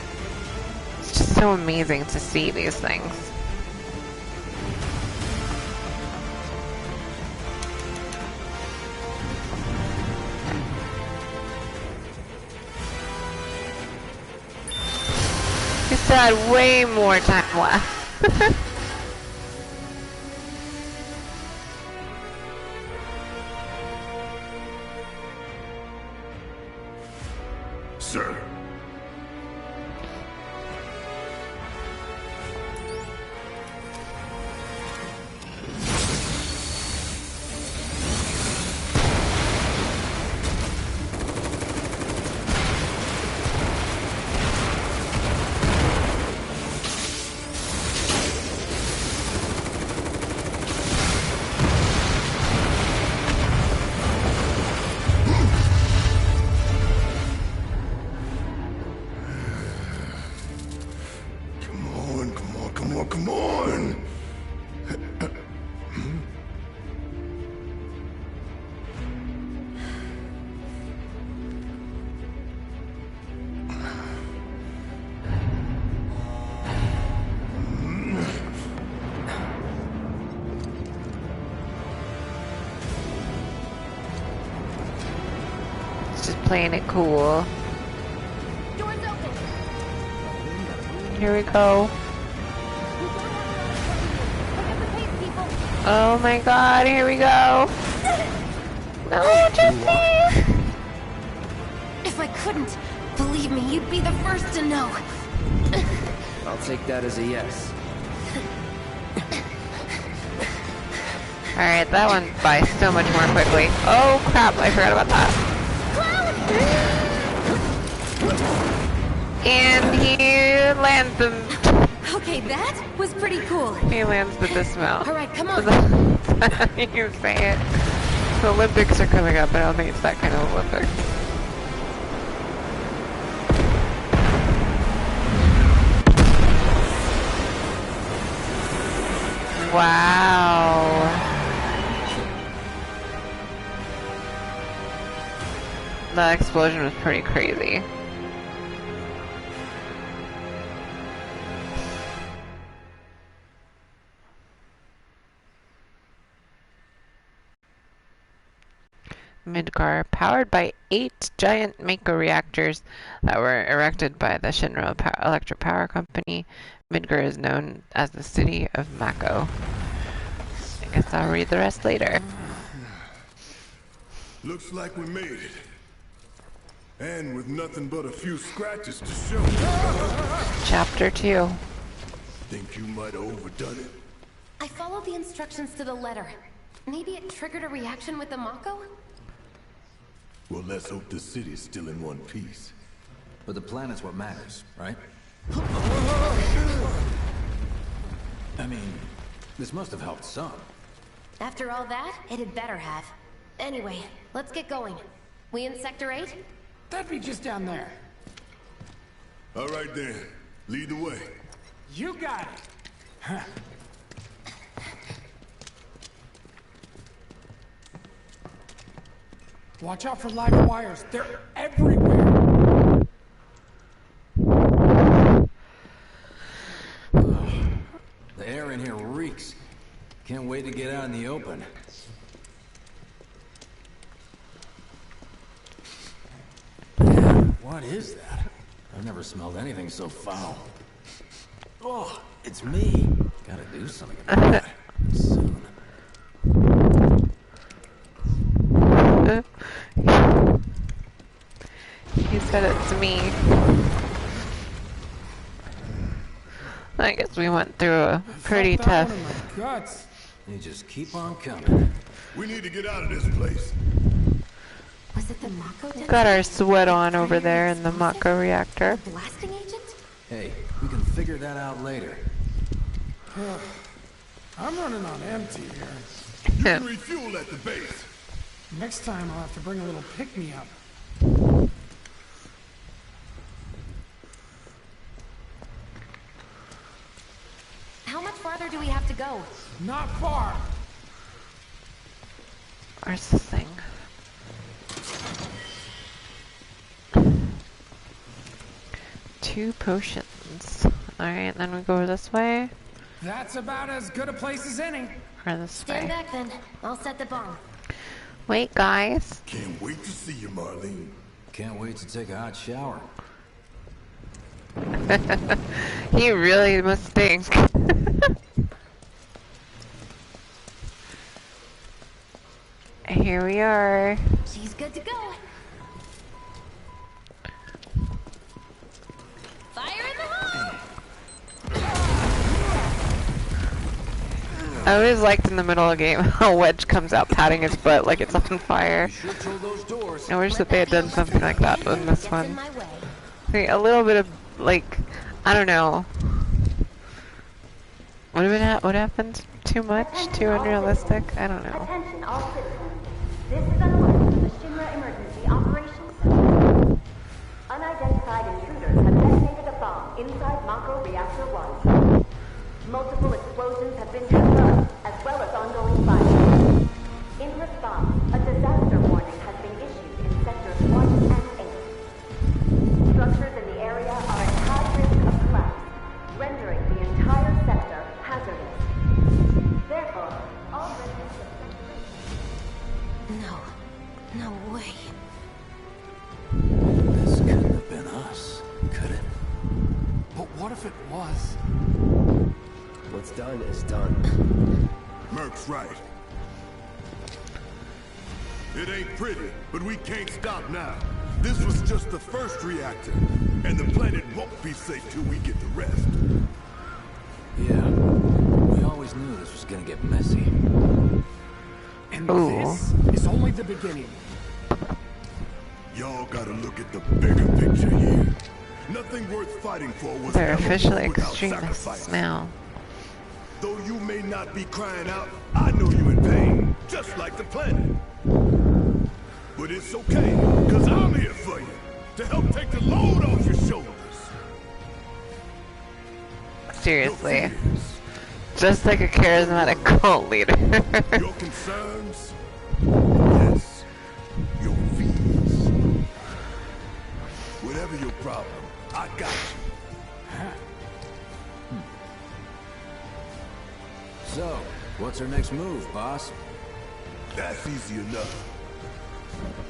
It's just so amazing to see these things. We still had way more time left. Sir. Come on! It's just playing it cool. Doors open. Here we go. Oh my god, here we go. No, Jesse! If I couldn't, believe me, you'd be the first to know. I'll take that as a yes. Alright, that went by so much more quickly. Oh crap, I forgot about that. And he lands them. Okay, that was pretty cool. He lands the dismount. Alright, come on. You say it. The Olympics are coming up, but I don't think it's that kind of Olympics. Wow. The explosion was pretty crazy. Midgar, powered by 8 giant Mako reactors that were erected by the Shinra Electric Power Company. Midgar is known as the city of Mako. I guess I'll read the rest later. Looks like we made it. And with nothing but a few scratches to show. Chapter 2. Think you might have overdone it? I followed the instructions to the letter. Maybe it triggered a reaction with the Mako? Well, let's hope the city's still in one piece. But the planet's what matters, right? I mean, this must have helped some. After all that, it had better have. Anyway, let's get going. We in Sector 8? That'd be just down there. All right then, lead the way. You got it. Huh. Watch out for live wires. They're everywhere. The air in here reeks. Can't wait to get out in the open. What is that? I've never smelled anything so foul. Oh, it's me. Gotta do something about that. Soon. He said it's me. I guess we went through a pretty tough. Guts. You just keep on coming. We need to get out of this place. Was it the Mako den? Got our sweat on over there in the Mako reactor. Blasting agent? Hey, we can figure that out later. I'm running on empty here. You can refuel at the base. Next time I'll have to bring a little pick-me-up. How much farther do we have to go? Not far. Where's the thing? Two potions. Alright, then we go this way. That's about as good a place as any. Or this Stand way. back then. I'll set the bomb. Wait, guys. Can't wait to see you, Marlene. Can't wait to take a hot shower. He really must stink. Here we are. She's good to go. Fire in the hole! I always liked in the middle of the game how Wedge comes out patting his butt like it's on fire. I wish that they had done something like that in this one. Okay, a little bit of, like, I don't know. What happens? Too much? Too unrealistic? I don't know. Attention all citizens. This is an alert from the Shinra Emergency Operations Center. Unidentified intruders have detonated a bomb inside Mako Reactor 1. Multiple explosions have been confirmed, as well as ongoing fire. In response, a disaster warning has been issued in Sectors 1 and 8. Structures in the area are at high risk of collapse, rendering the entire sector hazardous. Therefore, all residents of No. No way. This couldn't have been us, could it? But what if it was? What's done is done. Merc's right. It ain't pretty, but we can't stop now. This was just the first reactor, and the planet won't be safe till we get the rest. Yeah, we always knew this was gonna get messy. And Ooh. this is only the beginning. Y'all gotta look at the bigger picture here. Nothing worth fighting for was They're ever officially won without extremists sacrifice. now. Though you may not be crying out, I know you in pain, just like the planet. But it's okay, cause I'm here for you, to help take the load off your shoulders. Seriously. Your fears, Just like a charismatic cult leader. your concerns, yes, your fears. Whatever your problem, I got you. So, what's our next move, boss? That's easy enough.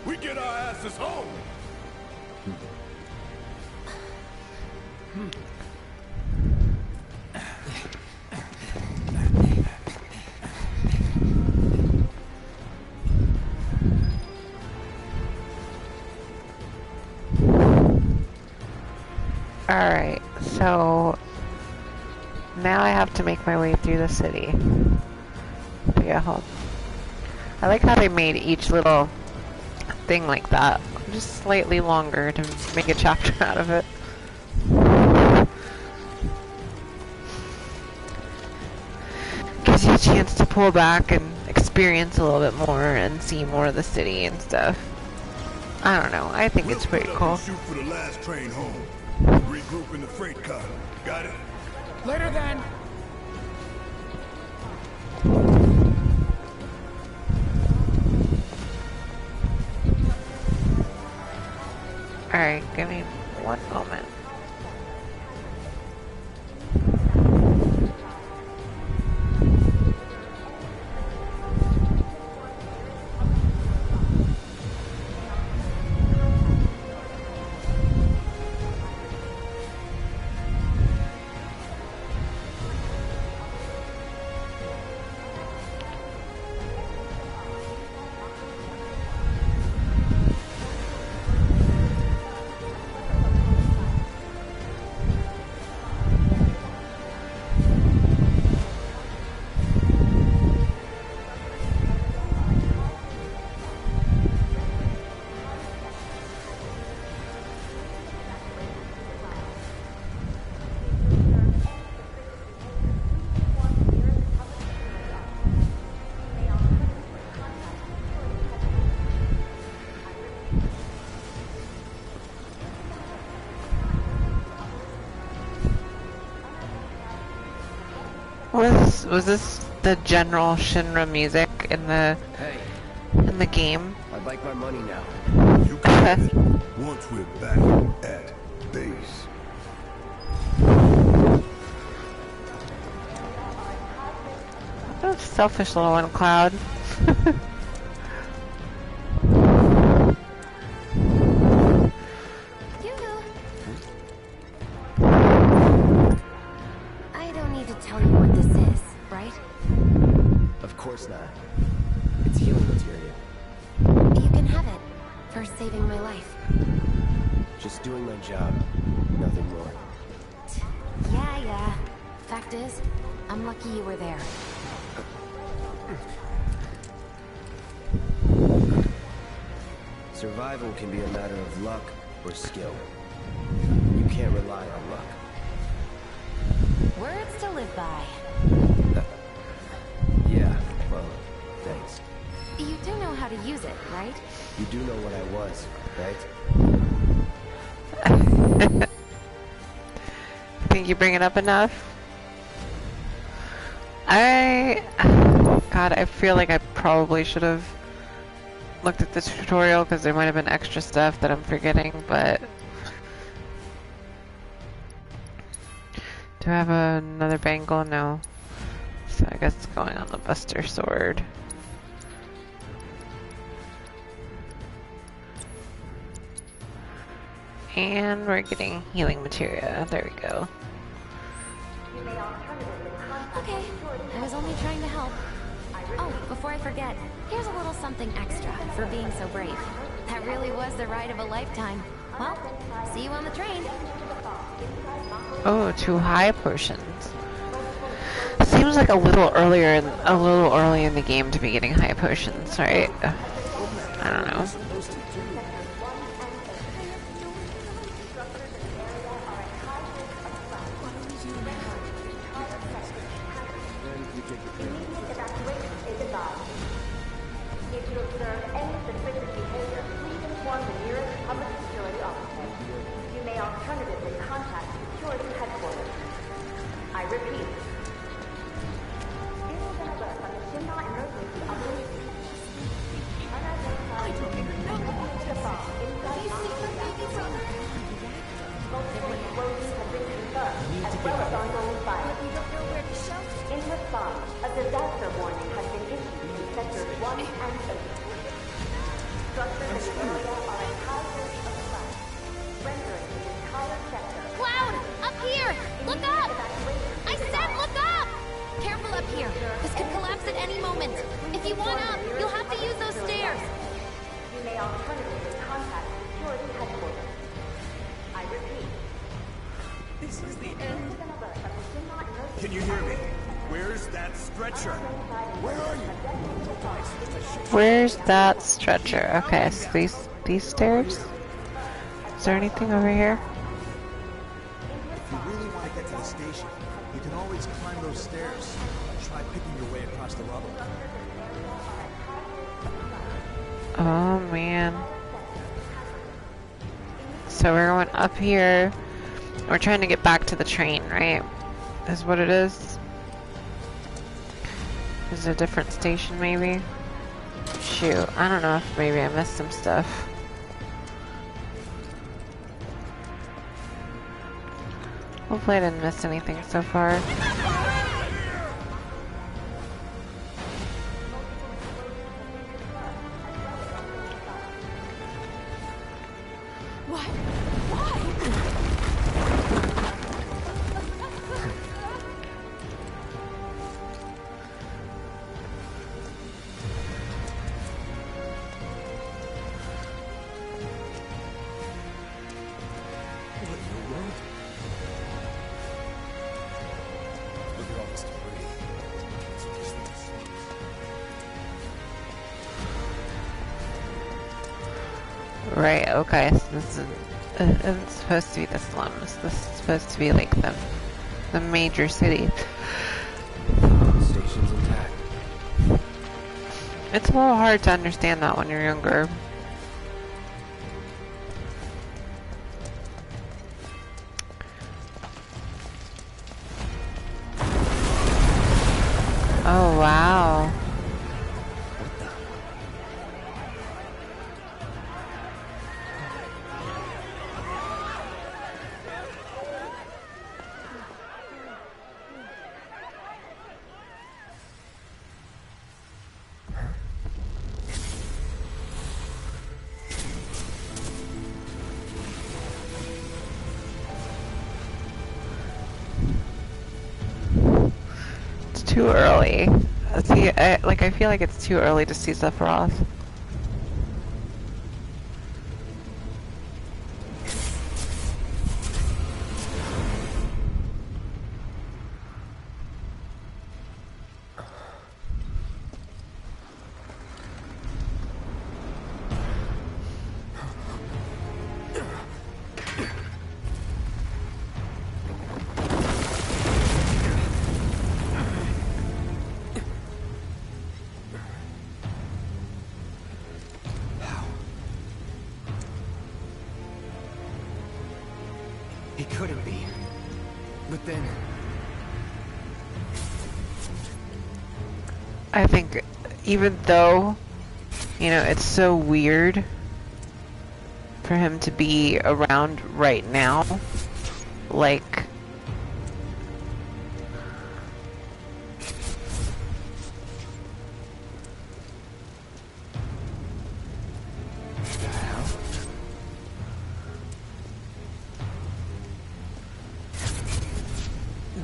We get our asses home. Alright, so now I have to make my way through the city to get home. I like how they made each little thing like that, just slightly longer to make a chapter out of it. Gives you a chance to pull back and experience a little bit more and see more of the city and stuff. I don't know, I think it's pretty We'll cool. shoot for the last train home. Regroup in the freight car. Got it? Later then. Alright, give me one moment. Was this the general Shinra music in the game? I'd like my money now. You can once we're back at base. Oh, selfish little one, Cloud. I don't need to tell you what this is, right? Of course not. It's healing material. You can have it for saving my life. Just doing my job. Nothing more. Yeah. Fact is, I'm lucky you were there. Survival can be a matter of luck or skill. You can't rely on luck. Words to live by. Yeah, well, thanks. You do know how to use it, right? You do know what I was, right? Think you bring it up enough? God, I feel like I probably should have looked at the tutorial because there might have been extra stuff that I'm forgetting, but... Do I have another bangle? No. So I guess it's going on the Buster Sword. And we're getting healing materia. There we go. Okay, I was only trying to help. Oh, before I forget, here's a little something extra for being so brave. That really was the ride of a lifetime. Well, see you on the train. Oh, 2 high potions. Seems like a little early in the game to be getting high potions, right? I don't know. Cloud! Up here! Look up! I said look up! Careful up here. This could collapse at any moment. If you want up, you'll have to use those stairs. You may alternatively contact security headquarters. I repeat. This is the end. Can you hear me? Where's that stretcher? Where are you? Where's that stretcher? Okay, so these stairs? Is there anything over here? If you really want to get to the station, you can always climb those stairs. Try picking your way across the rubble. Oh man. So we're going up here. We're trying to get back to the train, right? Is what it is? Is it a different station maybe? Shoot, I don't know if maybe I missed some stuff. Hopefully I didn't miss anything so far. Right, okay, so this isn't supposed to be the slums. This is supposed to be like the major city. Station's intact. It's a little hard to understand that when you're younger. Oh, wow. Too early. See, I feel like it's too early to see Sephiroth. He couldn't be. But then... I think even though, you know, it's so weird for him to be around right now, like...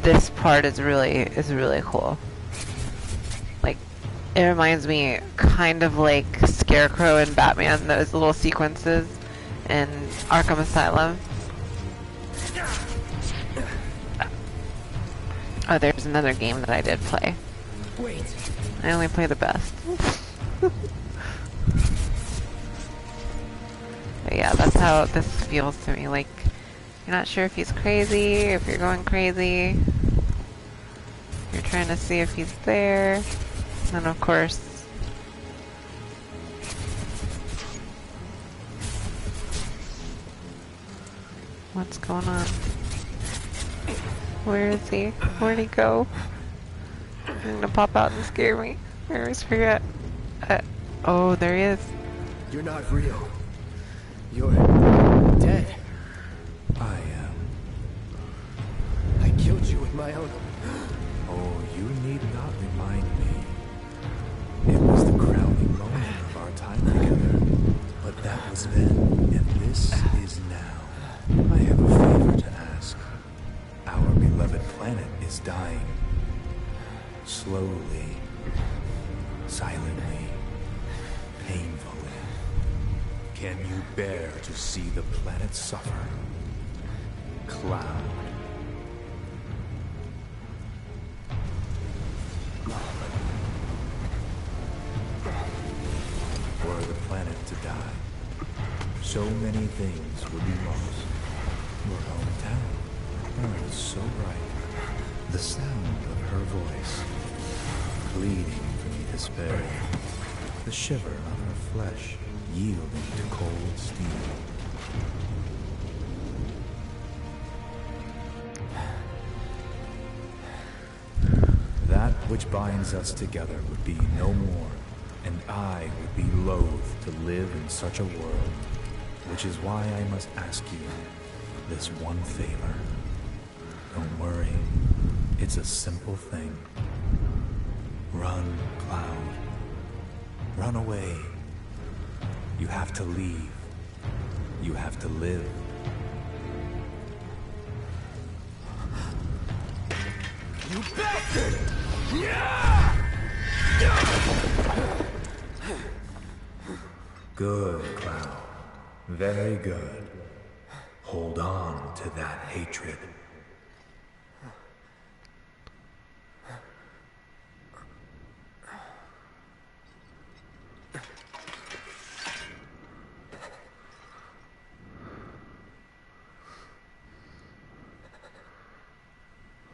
This part is really cool. Like, it reminds me kind of like Scarecrow and Batman, those little sequences in Arkham Asylum. Oh, there's another game that I did play. Wait. I only play the best. But yeah, that's how this feels to me. Like, you're not sure if he's crazy, if you're going crazy. You're trying to see if he's there. And of course... What's going on? Where is he? Where'd he go? He's gonna pop out and scare me. I always forget. Oh, there he is. You're not real. You're dead. I am. I killed you with my own... Oh, you need not remind me. It was the crowning moment of our time together. But that was then, and this is now. I have a favor to ask. Our beloved planet is dying. Slowly. Silently. Painfully. Can you bear to see the planet suffer? Cloud. Were the planet to die, so many things would be lost. Your hometown burned so bright. The sound of her voice, pleading for me to spare you. The shiver of her flesh yielding to cold steel. That which binds us together would be no more, and I would be loath to live in such a world, which is why I must ask you this one favor. Don't worry. It's a simple thing. Run, Cloud. Run away. You have to leave. You have to live. You bastard! Yeah! Good, Cloud. Very good. Hold on to that hatred.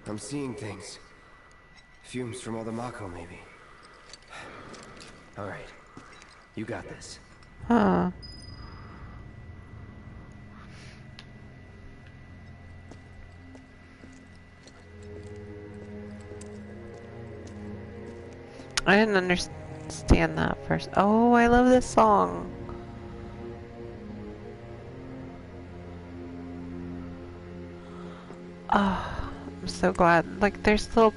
I'm seeing things. Fumes from all the Mako, maybe. All right. You got this. Huh. I didn't understand that first. Oh, I love this song. Oh, I'm so glad. Like, there's little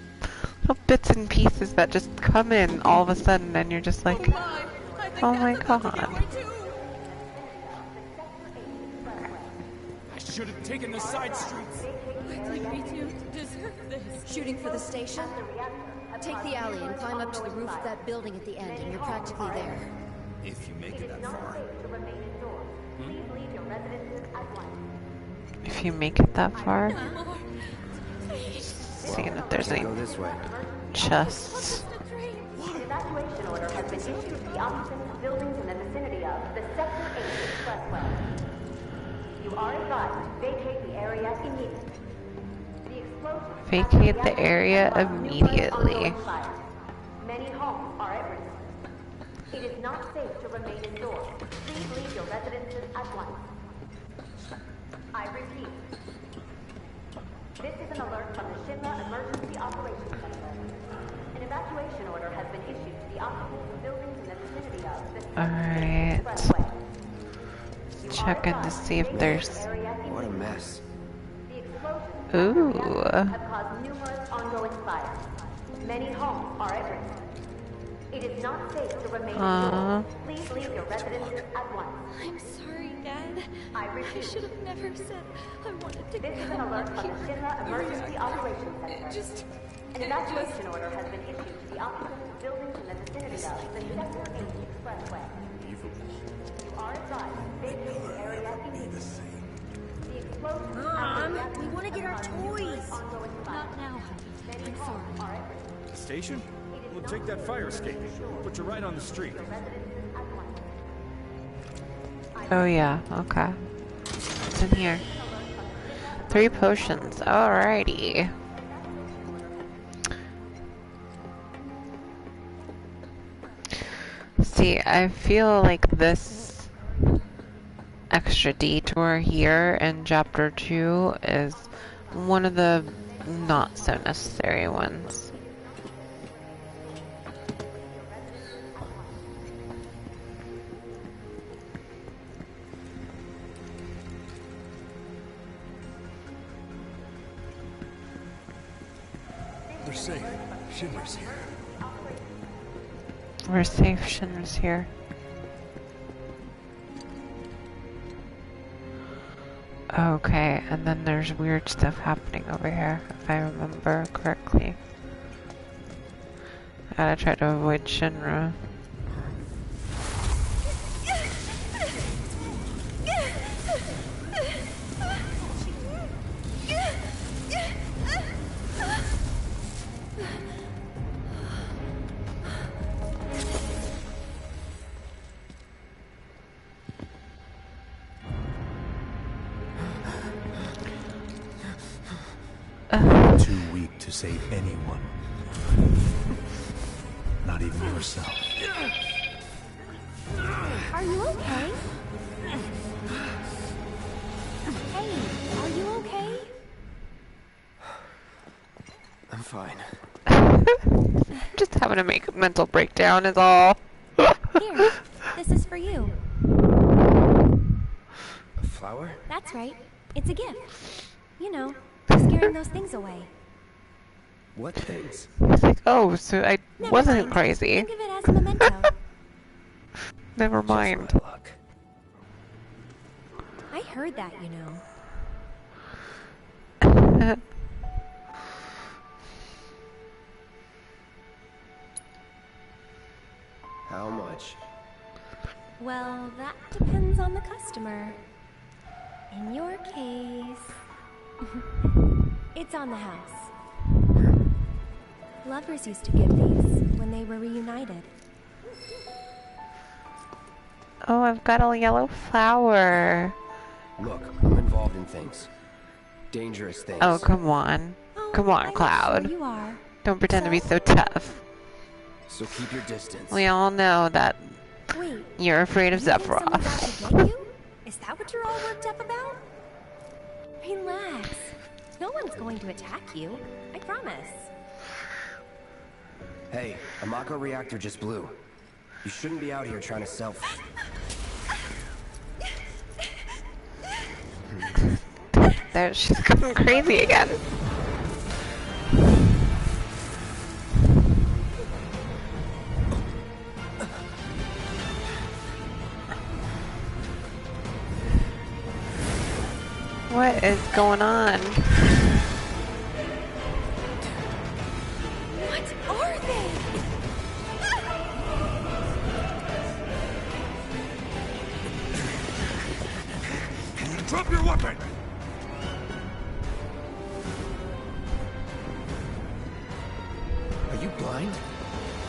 bits and pieces that just come in all of a sudden, and you're just like, oh my god. I should have taken the side streets. I'd like me to deserve this. Shooting for the station? Take the alley and climb up to the roof of that building at the end, and you're practically there. If you make it that far. If you make it that far. Seeing if there's any Go this way. chests. An evacuation order has been issued to the occupants of buildings in the vicinity of the Sector 8 Expressway. You are advised to vacate the area immediately. The explosion Vacate the area immediately. Many homes are at risk. It is not safe to remain indoors. Please leave your residences at once. I repeat. This is an alert from the Shinra Emergency Operations Center. An evacuation order has been issued to the occupants of buildings in the vicinity of the Alright. Expressway. Checking to see if there's. What a mess. Ooh. Have caused numerous ongoing fires. Many homes are at risk. It is not safe to remain indoors. Please leave your residences at once. I'm sorry, Dad. I should have never said I wanted to This is an alert from the Shinra Emergency Operations Center. An evacuation order has been issued to the occupants of buildings in the vicinity of the Sector 8 Expressway. You are advised to vacate the area immediately. The explosion Mom, we want to get our toys. Not now. I'm sorry. The station? We'll take that fire escape. Put you right on the street. Oh yeah, okay. What's in here? 3 potions, alrighty. See, I feel like this extra detour here in Chapter 2 is one of the not so necessary ones. We're safe. Shinra's here. We're safe, Shinra's here. Okay, and then there's weird stuff happening over here, if I remember correctly. I gotta try to avoid Shinra. Too weak to save anyone. Not even yourself. Are you okay? Hey, are you okay? I'm fine. Just having to make a mental breakdown is all. Here, this is for you. A flower? That's right. It's a gift. You know, scaring those things away. What things? It's like, oh, so I Never wasn't mind. crazy. Think of it as a memento. Never mind. Just my luck. I heard that, you know. How much? Well, that depends on the customer. In your case, it's on the house. Lovers used to give these when they were reunited. Oh, I've got a yellow flower. Look, I'm involved in things. Dangerous things. Oh, come on. Come on, I'm Cloud. sure you are. Don't pretend to be so tough. So keep your distance. We all know that Wait, you're afraid of you think someone's out Sephiroth. to get you? Is that what you're all worked up about? Relax. No one's going to attack you. I promise. Hey, a Mako reactor just blew. You shouldn't be out here trying to self. There, she's going crazy again. What is going on? What are they? Drop your weapon! Are you blind?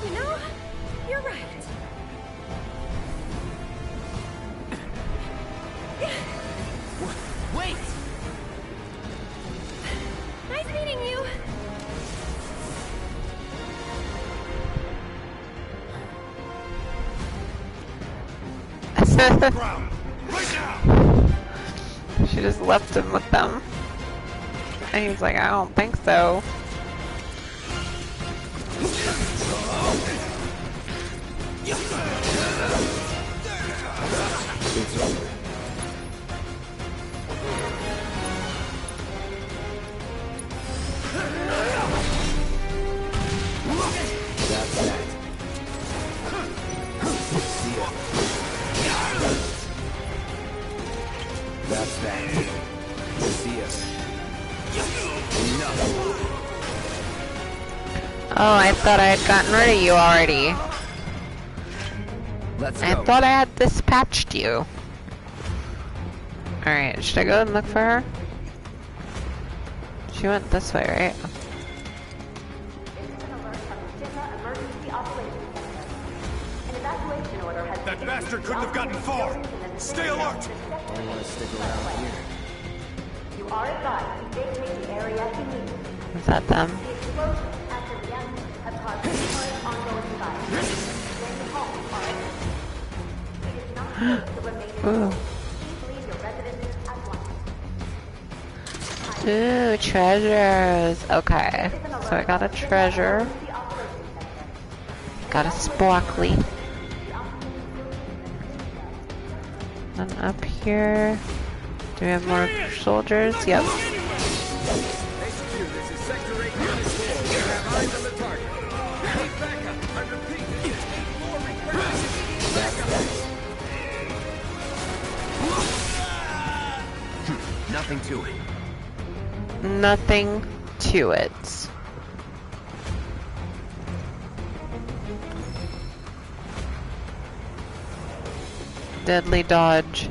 You know, you're right. Wait! Nice meeting you. Ground! Right now! She just left him with them. And he was like, I don't think so. It's over. That's that. See ya. That's that. See ya. Enough. Oh, I thought I had gotten rid of you already. Let's I go. thought I had dispatched you. Alright, should I go and look for her? She went this way, right? That bastard couldn't have gotten far! Stay alert! Don't want to stick around here. You are advised to vacate the area immediately. Is that them? The explosion at the reactor has caused numerous ongoing fires. Many homes are affected. It is not safe to remain in Ooh. home. Please leave your residences at once. Ooh, treasures. Okay, so I got a treasure. Got a sparkly. And up here, do we have more soldiers? Yep. Nothing to it. Nothing to it. Deadly dodge.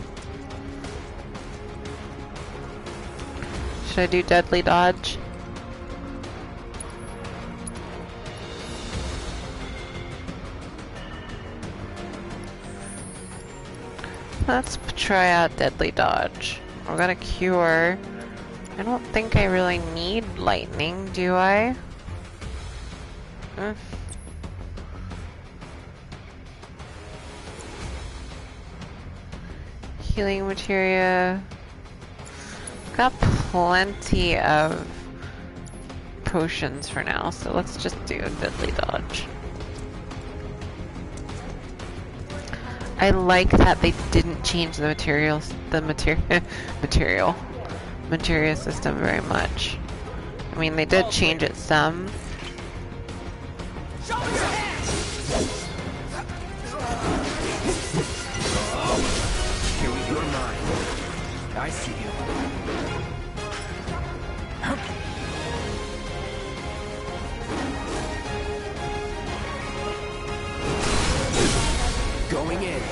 Should I do deadly dodge? Let's try out deadly dodge. We're gonna cure. I don't think I really need lightning, do I? Healing materia. Got plenty of potions for now, so let's just do deadly dodge. I like that they didn't change the materials, material, materia system very much. I mean, they did change it some. You're mine. I see you. Going in.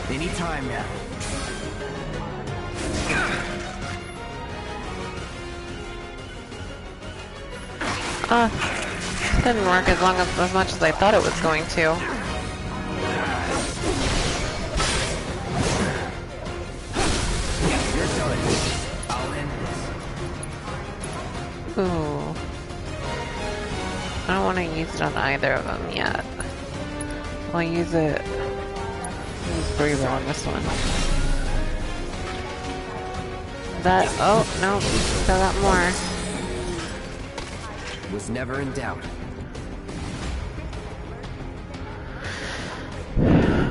Anytime now. Didn't work as much as I thought it was going to. You're done. I'll end this. Ooh. I don't want to use it on either of them yet. I'll use it. Use Braver on this one. That. Oh no, still got more. Was never in doubt.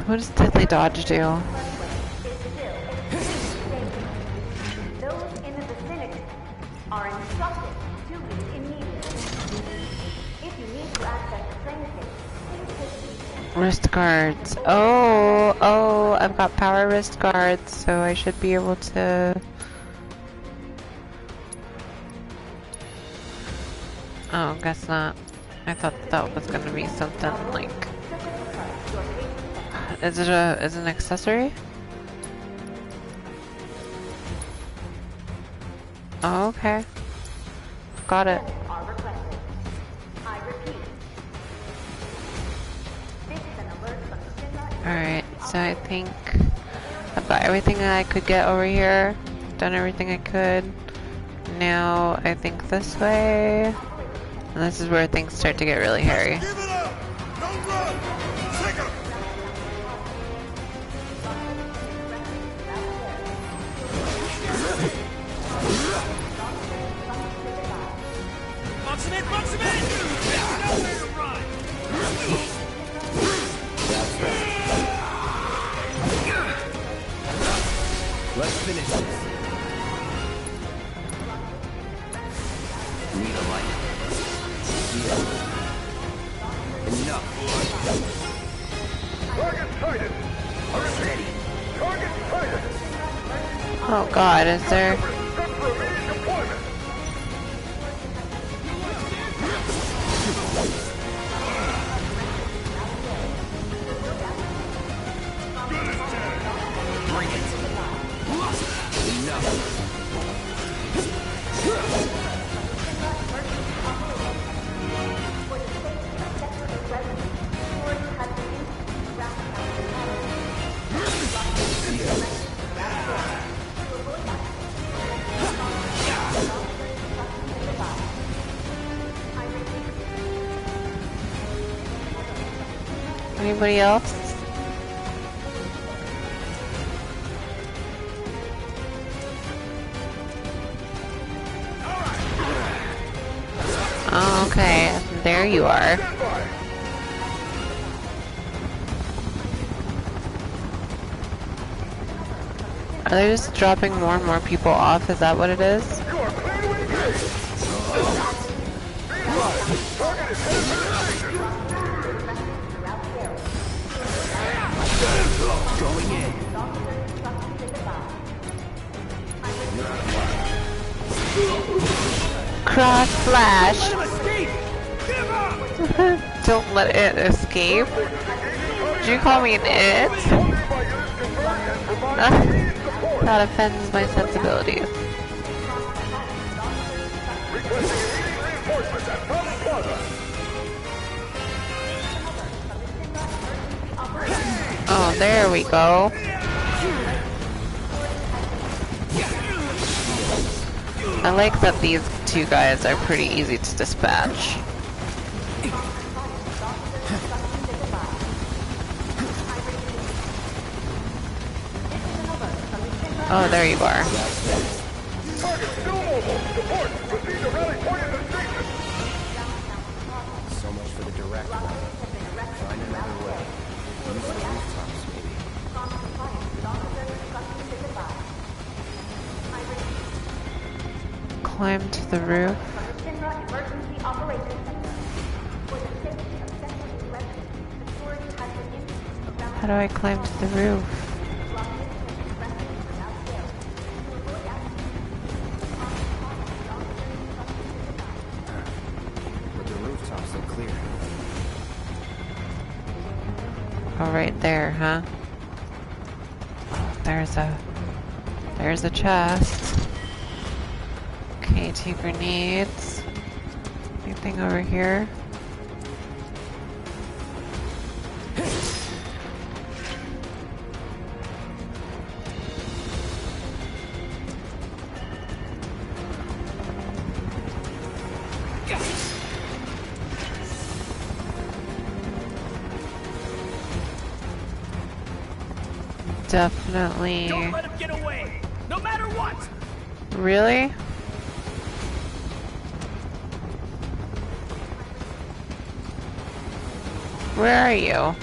What does Deadly Dodge do? Those in the vicinity are instructed to leave immediately. If you need to access the train station, please take the Wrist guards. Oh, I've got power wrist guards, so I should be able to... Oh, guess not. I thought that was gonna be something like... Is it an accessory? Oh, okay. Got it. Alright, so I think I've got everything that I could get over here. Done everything I could. Now I think this way. And this is where things start to get really hairy. Let's finish this. Need a light. Enough. Target sighted. Steady. Target sighted. Oh god, is there... Bring it. Enough. Anybody else? Oh, okay, there you are. Are they just dropping more and more people off? Is that what it is? Going in. Cross flash. Don't let it escape. Did you call me an it? That offends my sensibilities. Oh, there we go. I like that these two guys are pretty easy to dispatch. Oh, there you are. So much for the direct one. Find another way. Use the rooftops, maybe. climb to the roof? Shinra Emergency Operations Center. For the safety of Sector 8 residents, security has been increased around How do I climb to the roof? But the rooftops look clear. Oh, right there, huh? There's a chest. Okay, 2 grenades. Anything over here? Definitely. Don't let him get away, no matter what. Really? Where are you?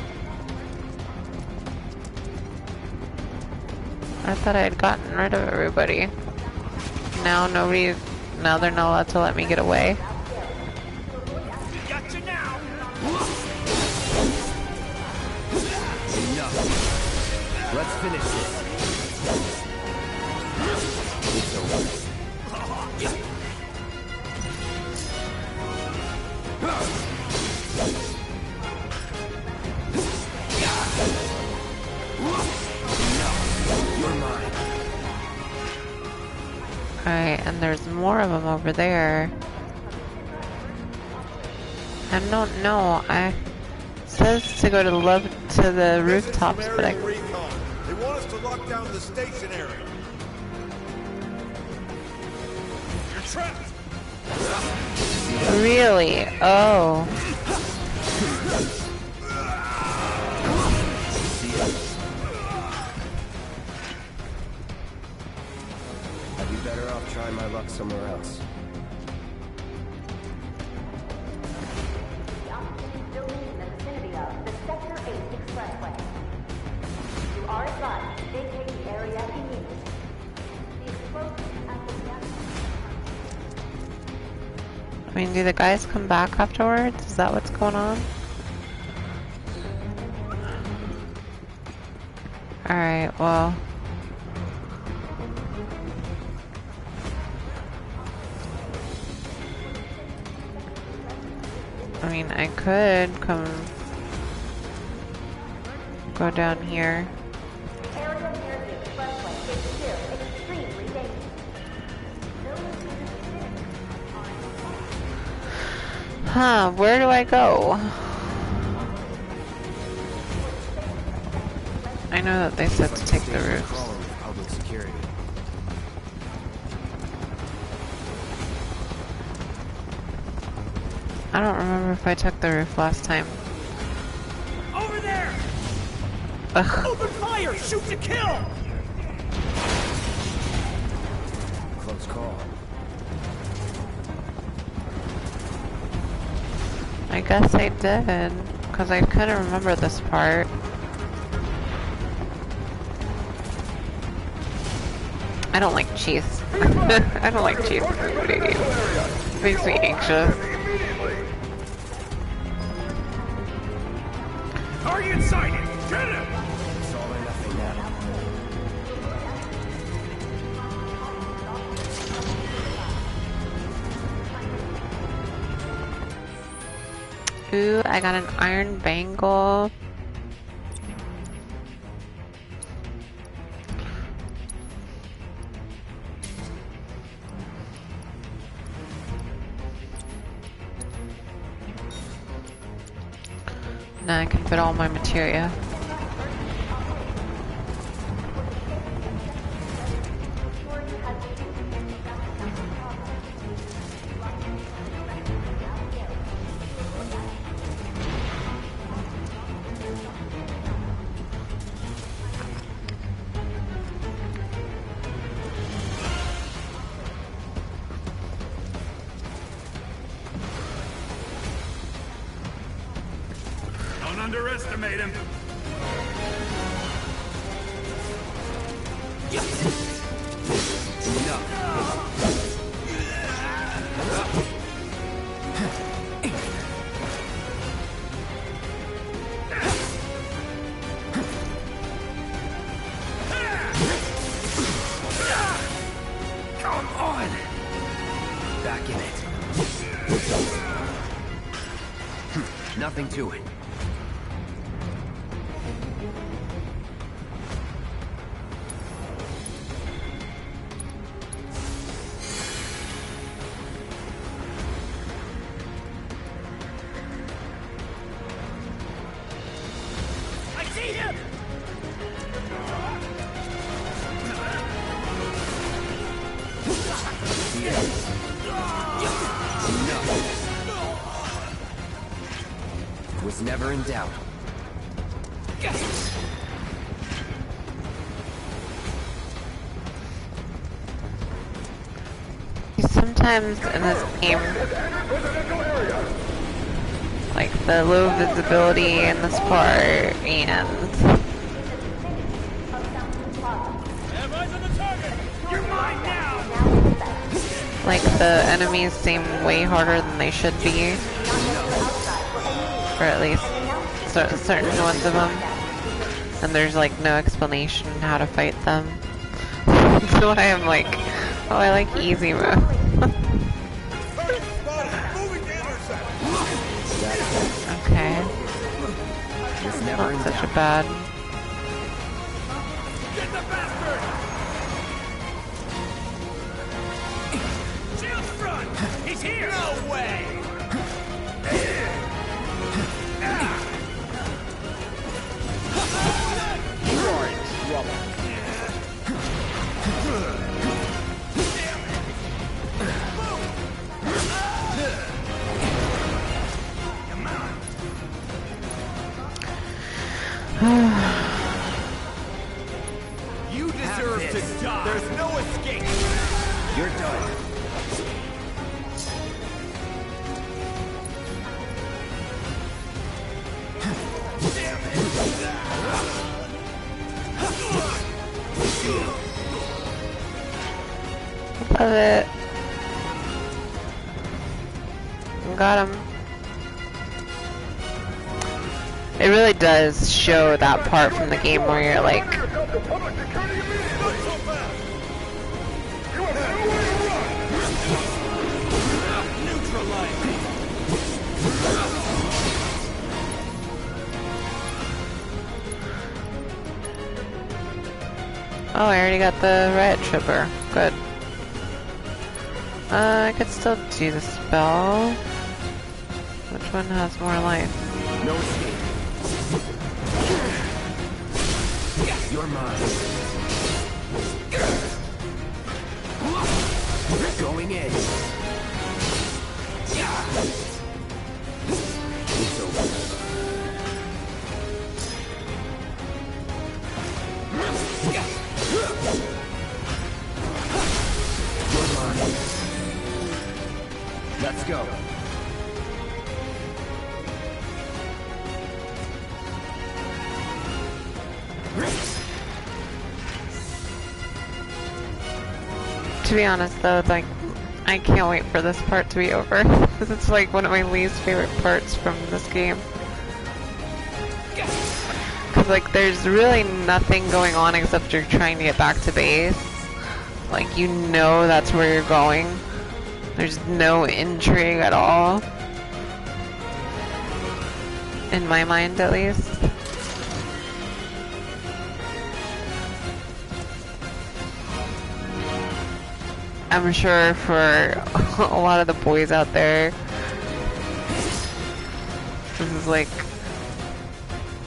I thought I had gotten rid of everybody. Now they're not allowed to let me get away. Got you now. Enough. Let's finish this. It's over. You're mine. Alright, and there's more of them over there. I don't know. It says to go to the rooftops, but They want us to lock down the station area. You're trapped. Really? Oh. I'd be better off trying my luck somewhere else. the oxygen building in the vicinity of the Sector 8 Expressway. You are advised to vacate the area immediately. The explosion at the reactor. I mean, do the guys come back afterwards? Is that what's going on? Alright, well. I mean, I could go down here. Area near the expressway is still extremely dangerous. Huh, where do I go? I know that they said to take the roofs. Public security. I don't remember if I took the roof last time. Over there! Ugh. Open fire! Shoot to kill! Close call. I guess I did, because I couldn't remember this part. I don't like cheese. I don't like cheese in video games. It makes me anxious. Target sighted! Get him! It's all or nothing now. Ooh, I got an iron bangle. Now I can fit all my materia. Don't underestimate him. to it. I see him! Was never in doubt. Sometimes in this game, like the low visibility in this part and like the enemies seem way harder than they should be, or at least certain ones of them, and there's like no explanation how to fight them. So I am like, oh, I like easy mode. Okay. Not such a bad. Get the bastard! Shield front! He's here! No way! You're in trouble. You deserve to die. There's no escape. You're done. Love it. Got him. It really does show that part from the game where you're like, oh, I already got the riot tripper. Good. I could still do the spell. Which one has more life? No escape. You're mine. Going in. It's over. You're mine. Let's go. To be honest though, it's like, I can't wait for this part to be over. Because it's like one of my least favorite parts from this game. Because like there's really nothing going on except you're trying to get back to base. Like you know that's where you're going. There's no intrigue at all. In my mind at least. I'm sure for a lot of the boys out there, this is like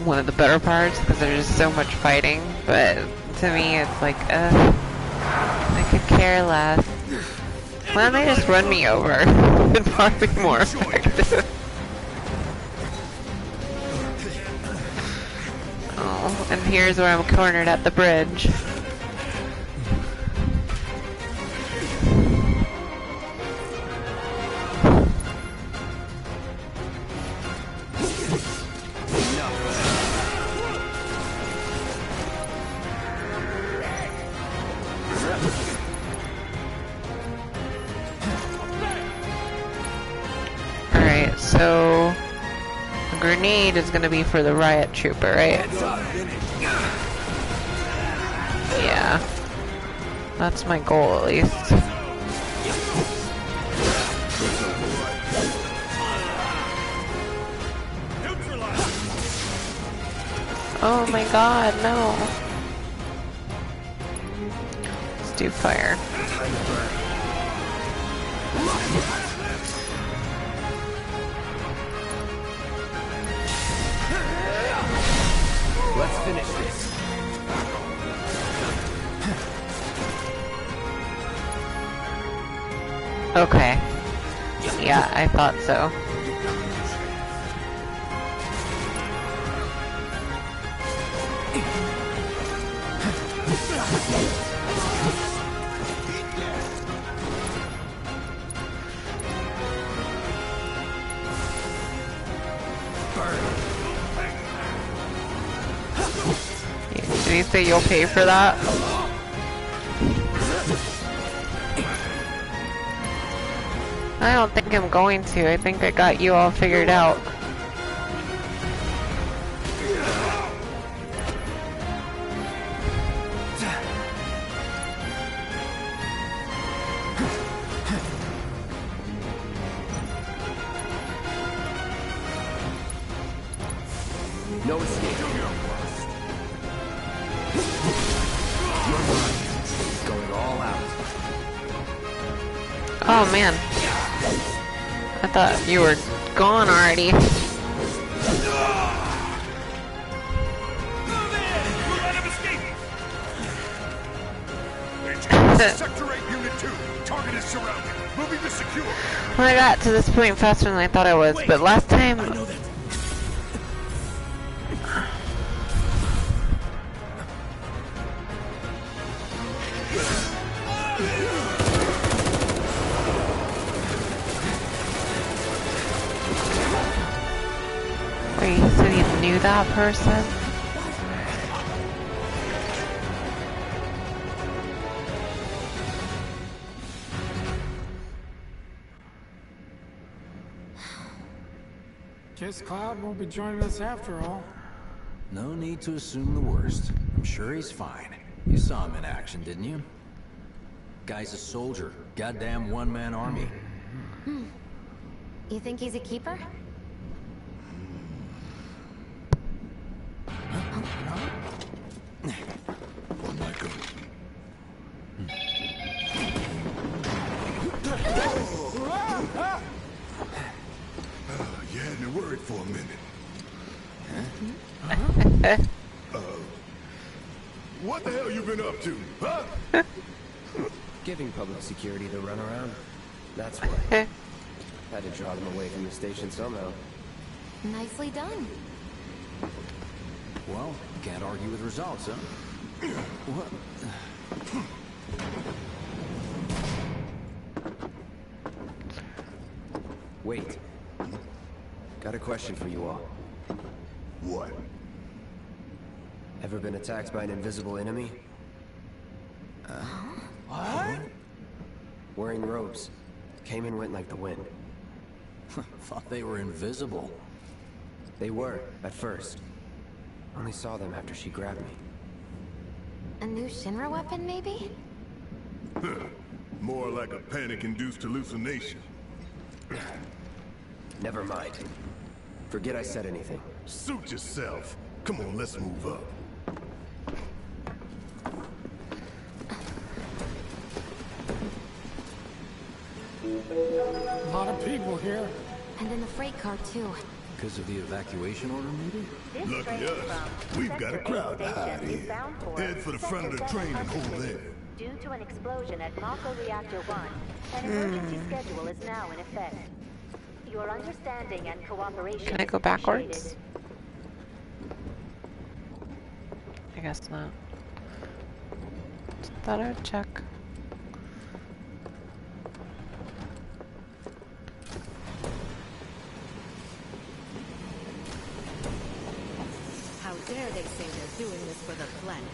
one of the better parts because there's just so much fighting, but to me it's like, I could care less. Why don't they just run me over? It'd probably be more effective. Oh, and here's where I'm cornered at the bridge. Alright, so a grenade is gonna be for the riot trooper, right? Yeah. That's my goal at least. Oh my god, no. Let's do fire. Let's finish this. Okay. Yeah, I thought so. Did you say you'll pay for that? I don't think I'm going to. I think I got you all figured out. No escape. Going all out. Oh man. I thought you were gone already. Sector 8, Unit 2. Target is surrounded. Moving to secure. Well, I got to this point faster than I thought I was, but last time... Wait, so you knew that person? Guess Cloud won't be joining us after all. No need to assume the worst. I'm sure he's fine. You saw him in action, didn't you? Guy's a soldier. Goddamn one-man army. You think he's a keeper? You had me worried for a minute. What the hell you been up to, huh? Giving public security the runaround. That's why. Had to draw them away from the station somehow. Nicely done. Well, can't argue with results, huh? What? Wait. Got a question for you all. What? Ever been attacked by an invisible enemy? What? Wearing robes. Came and went like the wind. Thought they were invisible. They were, at first. Only saw them after she grabbed me. A new Shinra weapon, maybe? More like a panic-induced hallucination. Never mind. Forget I said anything. Suit yourself. Come on, let's move up. A lot of people here. And in the freight car, too. Because of the evacuation order, maybe? Lucky us. We've got a crowd to hide in. Head for the front of the train and hold there. Due to an explosion at Mako Reactor 1, an emergency schedule is now in effect. Your understanding and cooperation. Can I go backwards? I guess not. Just thought I would check. How dare they say they're doing this for the planet?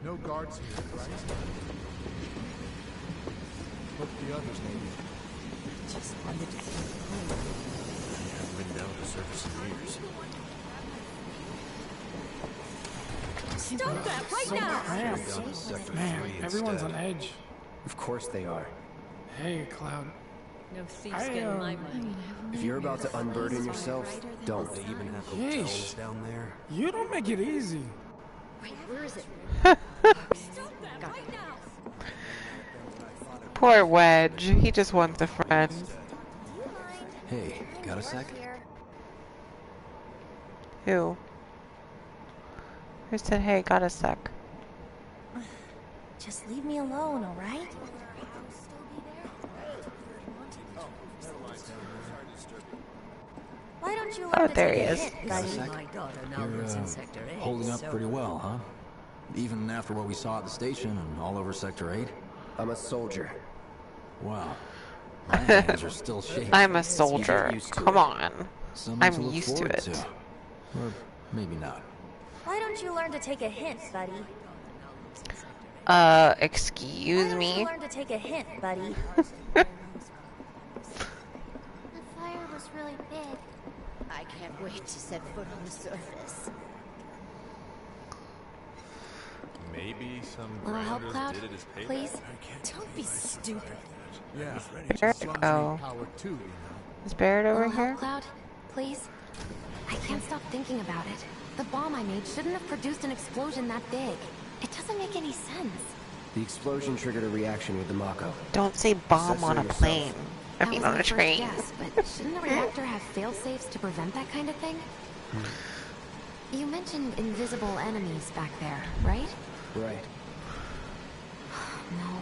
No guards here, right? Hope the others maybe. Just wanted to see the plane. I haven't been down to the surface in years. Stop that right So now! cramped. Man, everyone's on edge. Of course they are. Hey, Cloud. No thieves getting my money. If you're about to unburden yourself, don't. They even have Yeesh. hotels down there. You don't make it easy. Wait, where is it? Stop that right now! Poor Wedge. He just wants a friend. Hey, got a sec? Who? Who said, hey, got a sec? Just leave me alone, alright? Why don't you learn Oh, to there take he a is. hit, Got a buddy? sec? My daughter now lives in Sector 8. Holding up so- pretty well, huh? Even after what we saw at the station and all over Sector 8? I'm a soldier. Wow. My hands are still shaking. I'm a soldier. used to Come it. on. Something I'm to look used to forward it. Or maybe not. Why don't you learn to take a hint, buddy? Excuse Why don't me? you learn to take a hint, buddy? The fire was really big. I can't wait to set foot on the surface. Maybe some Little help, grounders Cloud? did it as payback. Please? Don't be stupid. Yeah. Barrett, oh. Power too, you know. Is Barrett over Little here? help, Cloud? Please? I can't stop thinking about it. The bomb I made shouldn't have produced an explosion that big. It doesn't make any sense. The explosion triggered a reaction with the Mako. Don't say bomb on a yourself. plane. I That mean, was on my a first train. guess, but shouldn't the reactor have fail-safes to prevent that kind of thing? You mentioned invisible enemies back there, right? Right. No.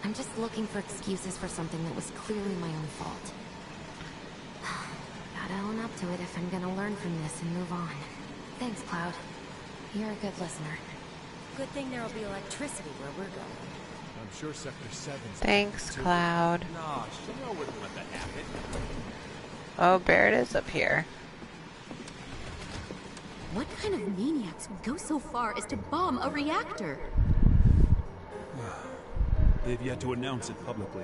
I'm just looking for excuses for something that was clearly my own fault. Gotta own up to it if I'm gonna learn from this and move on. Thanks, Cloud. You're a good listener. Good thing there'll be electricity where we're going. I'm sure Sector 7's... Thanks, Cloud. Nah, Shinra wouldn't let that happen. Oh, Barrett is up here. What kind of maniacs would go so far as to bomb a reactor? They've yet to announce it publicly,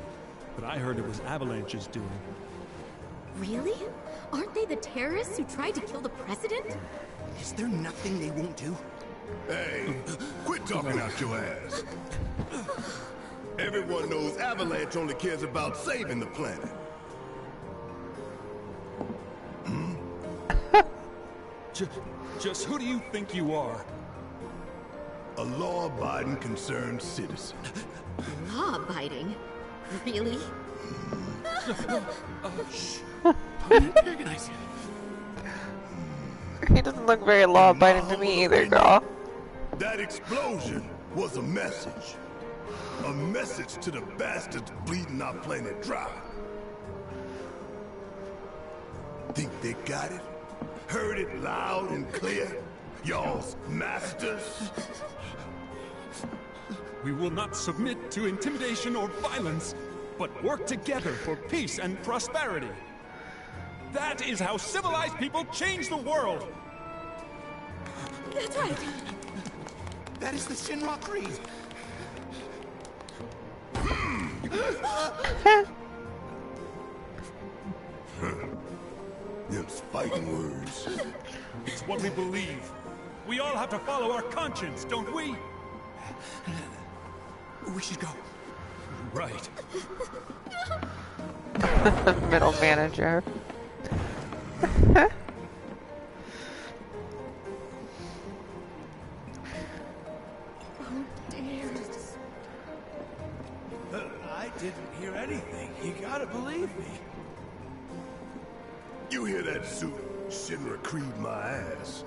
but I heard it was Avalanche's doing. Really? Aren't they the terrorists who tried to kill the president? Is there nothing they won't do? Hey, quit talking out your ass. Everyone knows Avalanche only cares about saving the planet. Just who do you think you are? A law-abiding, concerned citizen. Law-abiding? Really? He doesn't look very law-abiding to me either, girl. That explosion was a message. A message to the bastards bleeding our planet dry. Think they got it? Heard it loud and clear? Y'all's masters? We will not submit to intimidation or violence, but work together for peace and prosperity. That is how civilized people change the world! That's right! That is the Shinra Creed! Them's fighting words. It's what we believe. We all have to follow our conscience, don't we? We should go. Right. Middle manager. I didn't hear anything. You gotta believe me. You hear that suit? Shinra Creed my ass.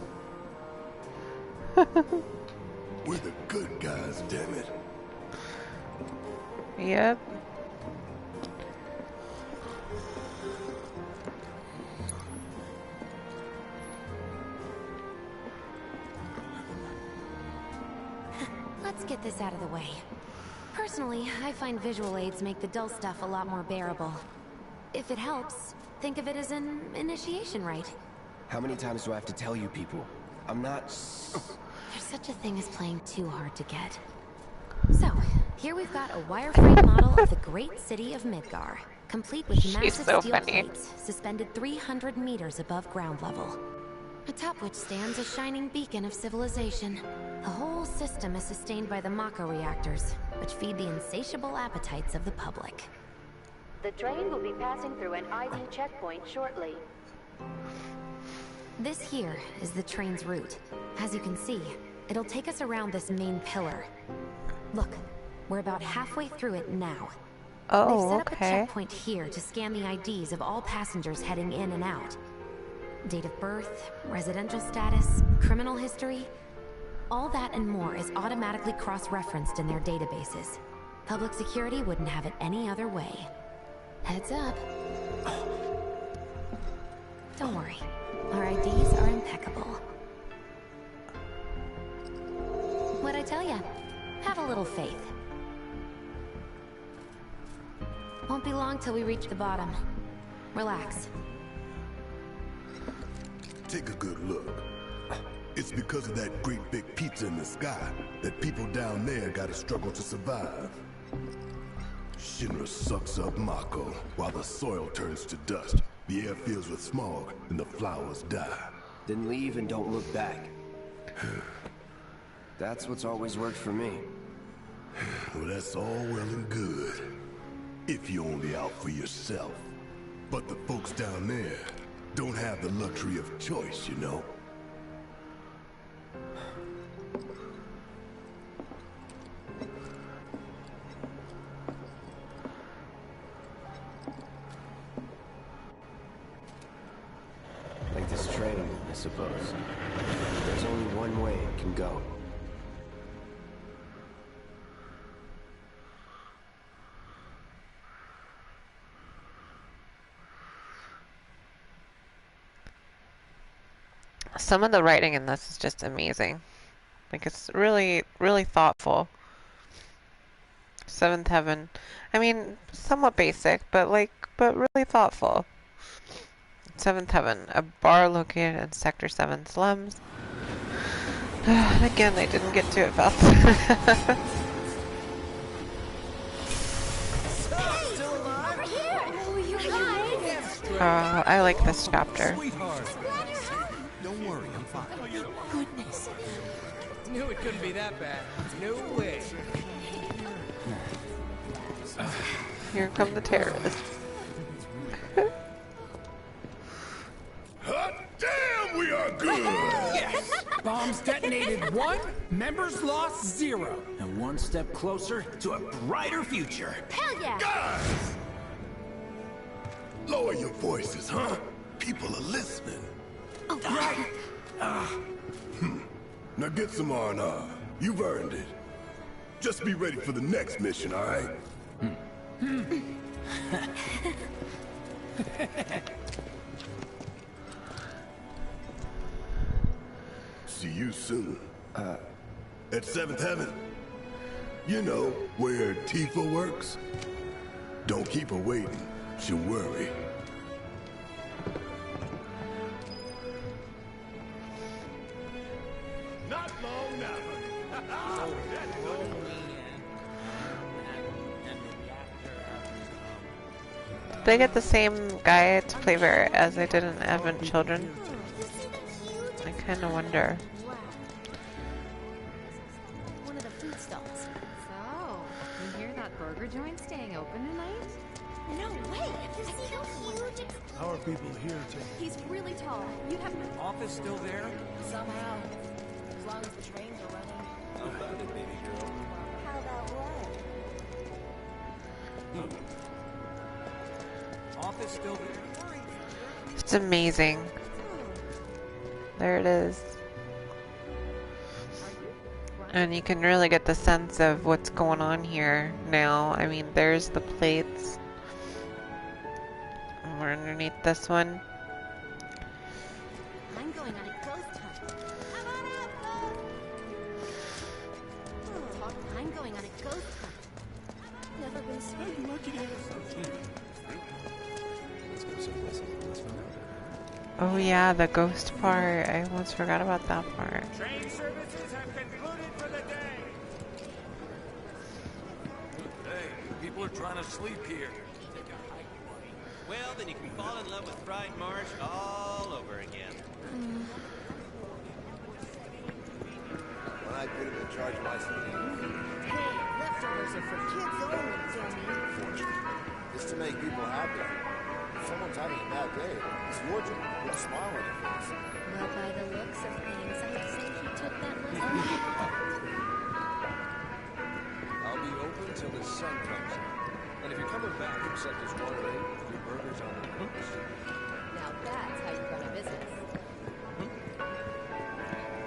We're the good guys, damn it. Yep. Let's get this out of the way. Personally, I find visual aids make the dull stuff a lot more bearable. If it helps, think of it as an initiation rite. How many times do I have to tell you people? I'm not... There's such a thing as playing too hard to get. So, here we've got a wireframe model of the great city of Midgar, complete with She's massive so steel funny. plates suspended 300 meters above ground level. atop which stands a shining beacon of civilization. The whole system is sustained by the Mako reactors, which feed the insatiable appetites of the public. The train will be passing through an ID checkpoint shortly. This here is the train's route. As you can see, it'll take us around this main pillar. Look, we're about halfway through it now. Oh, They've set up a okay. checkpoint here to scan the IDs of all passengers heading in and out. Date of birth, residential status, criminal history. All that and more is automatically cross-referenced in their databases. Public security wouldn't have it any other way. Heads up. Don't worry. Our IDs are impeccable. What'd I tell ya? Have a little faith. Won't be long till we reach the bottom. Relax. Take a good look. It's because of that great big pizza in the sky that people down there gotta struggle to survive. Shinra sucks up Mako while the soil turns to dust. The air fills with smog and the flowers die. Then leave and don't look back. That's what's always worked for me. Well, that's all well and good. If you're only out for yourself. But the folks down there don't have the luxury of choice, you know. Like this train, I suppose. There's only one way it can go. Some of the writing in this is just amazing. Like, it's really, really thoughtful. Seventh Heaven. I mean, somewhat basic, but really thoughtful. Seventh Heaven, a bar located in Sector 7 slums. And again, they didn't get to it fast. I like this chapter. Don't worry, I'm fine. Goodness. Knew it couldn't be that bad. No way. Here come the terrorists. Hot damn, we are good! Yes! Bombs detonated 1, members lost 0. And one step closer to a brighter future. Hell yeah! Guys! Lower your voices, huh? People are listening. Oh, right. Now get some R&R. You've earned it. Just be ready for the next mission, all right? See you soon. At Seventh Heaven. You know, where Tifa works. Don't keep her waiting. She'll worry. Not long now. Did they get the same guy to play Barrett as they did in Advent Children? I kind of wonder. One of the food stalls. So, you hear that burger joint staying open tonight? No way! This is so huge! How are people here today? He's really tall. You'd have to... Office still there? Somehow. As long as the trains are running. How about it, baby girl? How about what? Office still there? It's amazing. There it is. And you can really get the sense of what's going on here now. I mean, there's the plates. And we're underneath this one. I'm going on a ghost hunt. I'm going on a ghost hunt. Never been so lucky. Oh yeah, the ghost part. I almost forgot about that part. Train services have concluded for the day. Hey, people are trying to sleep here. Well, then you can fall in love with Fried Marsh all over again. charge licensing. Hey, leftovers are for kids only, dummy. It's to make people happy. If someone's having a bad day, it's your job to put a smile on their face. Well, by the looks of things, I'd say he took that lesson. I'll be open till the sun comes up. And if you're coming back from sectors 1 or 8, your burgers on the hooks. Now that's how you run a business.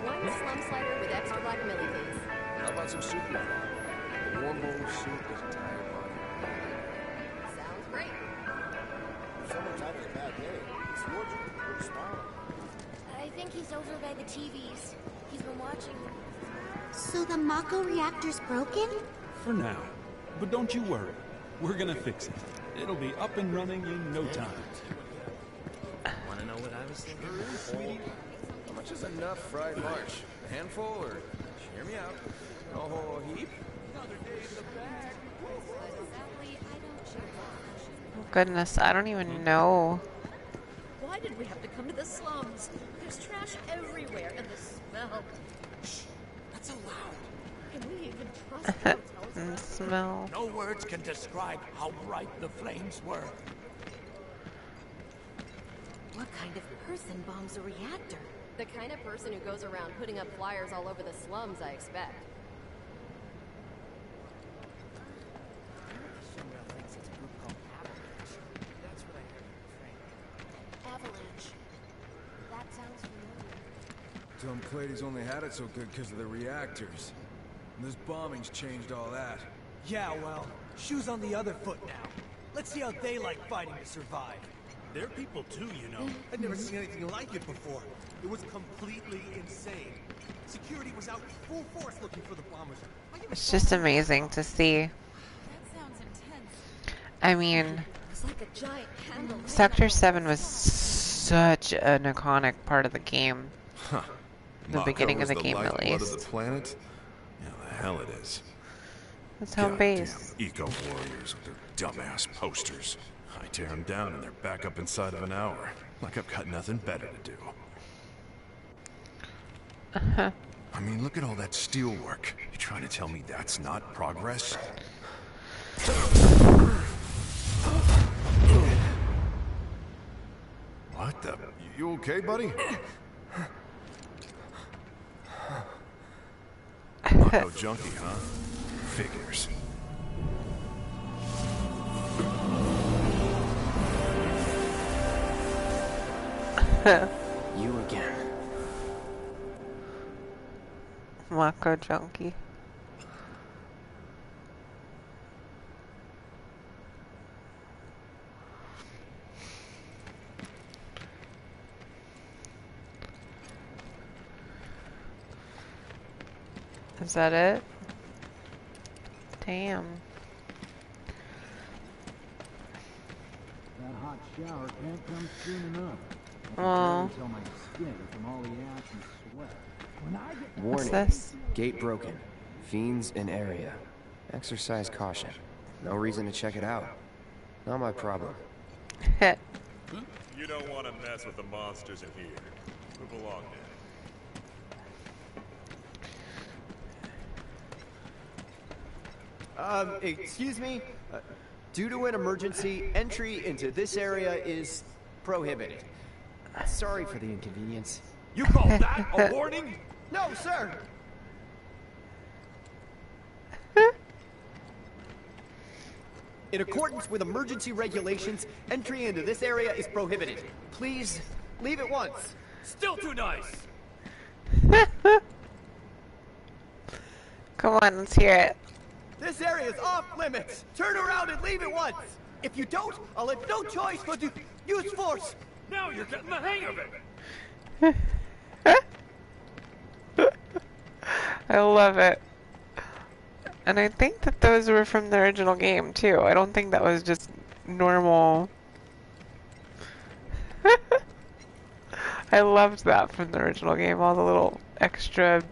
One slum slider with extra black millie, please. How about some soup? A warm bowl of soup is a tired body. Sounds great. If someone's having a bad day, it's your job to put a smile on their face. I think he's over by the TVs. He's been watching them. So the Mako reactor's broken? For now. But don't you worry. We're gonna fix it. It'll be up and running in no time. Wanna know what I was thinking? Sweetie, how much is enough fried marsh? A handful or hear me out? A whole heap? Oh, goodness, I don't even know. Why did we have to come to the slums? There's trash everywhere, and the smell. Shh, that's so loud. Can we even trust hotels? Smell. No words can describe how bright the flames were. What kind of person bombs a reactor? The kind of person who goes around putting up flyers all over the slums, I expect. Avalanche. That sounds familiar. Tom Clady's only had it so good because of the reactors. And this bombing's changed all that. Yeah, well, shoes on the other foot now. Let's see how they like fighting to survive. They're people too, you know. I'd never seen anything like it before. It was completely insane. Security was out full force looking for the bombers. It's just amazing to see. That sounds intense. I mean, It's like a giant handle. Sector 7 was such an iconic part of the game. Huh. The beginning of the game, at lifeblood least. of the planet? Yeah, the hell it is. It's home base. Goddamn eco-warriors with their dumbass posters. I tear them down and they're back up inside of an hour. Like I've got nothing better to do. I mean, look at all that steel work. You trying to tell me that's not progress? What the? You okay, buddy? Mako junkie, huh? Figures. You again. Mako junkie. Is that it? Damn. That hot shower can't come soon enough. Well. Tell my skin from all the ash and sweat. When I get Warning. this? Gate broken. Fiends in area. Exercise caution. No reason to check it out. Not my problem. You don't want to mess with the monsters in here. Move along then. Excuse me? Due to an emergency, entry into this area is prohibited. Sorry for the inconvenience. You call that a warning? No, sir! In accordance with emergency regulations, entry into this area is prohibited. Please, leave at once. Still too nice. Come on, let's hear it. This area is off limits. Turn around and leave at once. If you don't, I'll have no choice but to use force. Now you're getting the hang of it. I love it. And I think that those were from the original game too. I don't think that was just normal. I loved that from the original game, all the little extra...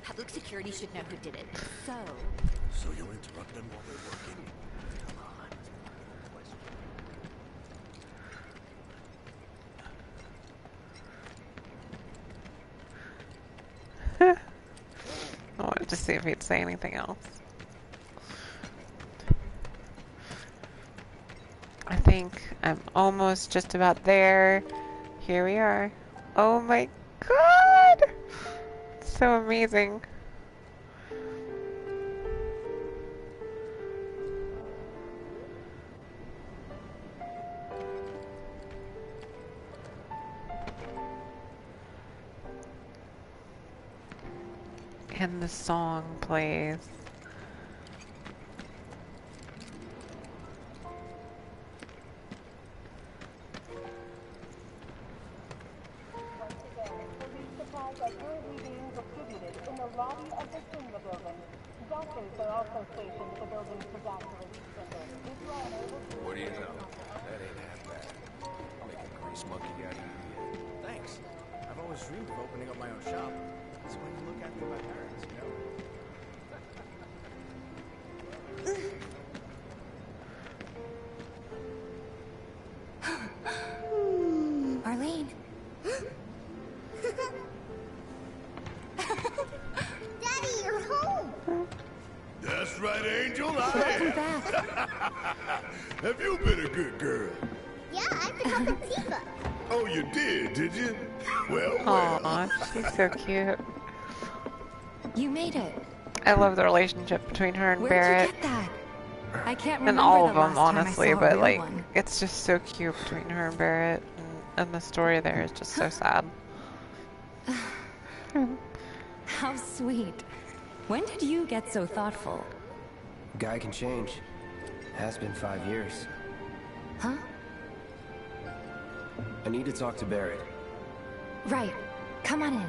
Public security should know who did it. So you'll interrupt them while they're working? Come on. I wanted to see if he'd say anything else. I think I'm almost just about there. Here we are. Oh my god! So amazing. And the song plays. What do you know? That ain't half bad. I'll make a grease monkey out of you. Thanks. I've always dreamed of opening up my own shop. So I can look after my parents, you know? Marlene. Daddy, you're home! That's right, Angel. I Welcome am. back. Have you been a good girl? Yeah, I've been helping Tifa. Oh, you did you? Well, Aw, she's so cute. You made it. I love the relationship between her and Where'd Barrett. you get that? I can't And remember all of the them, last time I honestly, saw a but real like, one. it's just so cute between her and Barrett, and the story there is just so sad. How sweet. When did you get so thoughtful? Guy can change. Has been 5 years. Huh? I need to talk to Barrett. Right. Come on in.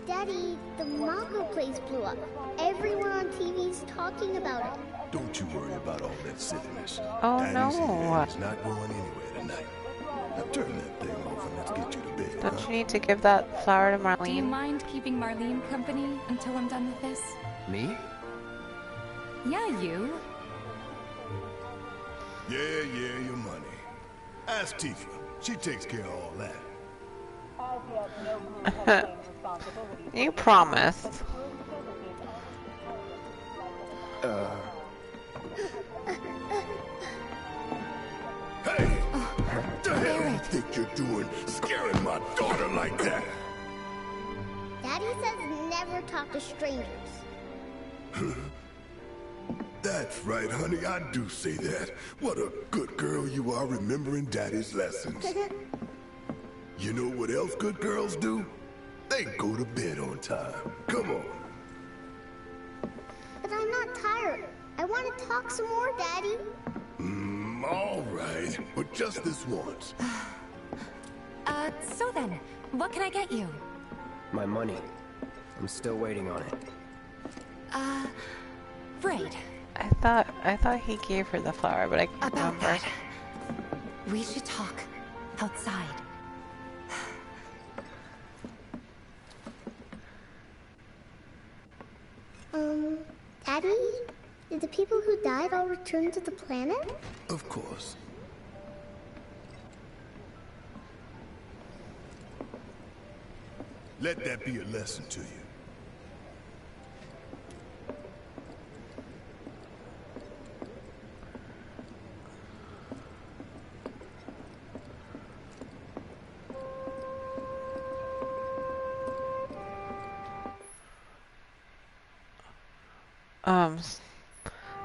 Daddy, the Mako place blew up. Everyone on TV's talking about it. don't you worry about all that silliness. Oh, Daddy's no. here. He's not going anywhere tonight. Now turn that thing off and let's get you to bed. Don't you need to give that flower to Do you Marlene? mind keeping Marlene company until I'm done with this? Me? Yeah, you. Yeah, your money. Ask Tifa. She takes care of all that. You promised. Hey! What the hell you think you're doing scaring my daughter like that? Daddy says never talk to strangers. That's right, honey. I do say that. What a good girl you are remembering Daddy's lessons. You know what else good girls do? They go to bed on time. Come on. But I'm not tired. I want to talk some more, Daddy. All right. But just this once. So then, what can I get you? My money. I'm still waiting on it. Right. I thought he gave her the flower, but I can't About remember. that. We should talk. Outside. Daddy? Did the people who died all return to the planet? Of course. Let that be a lesson to you.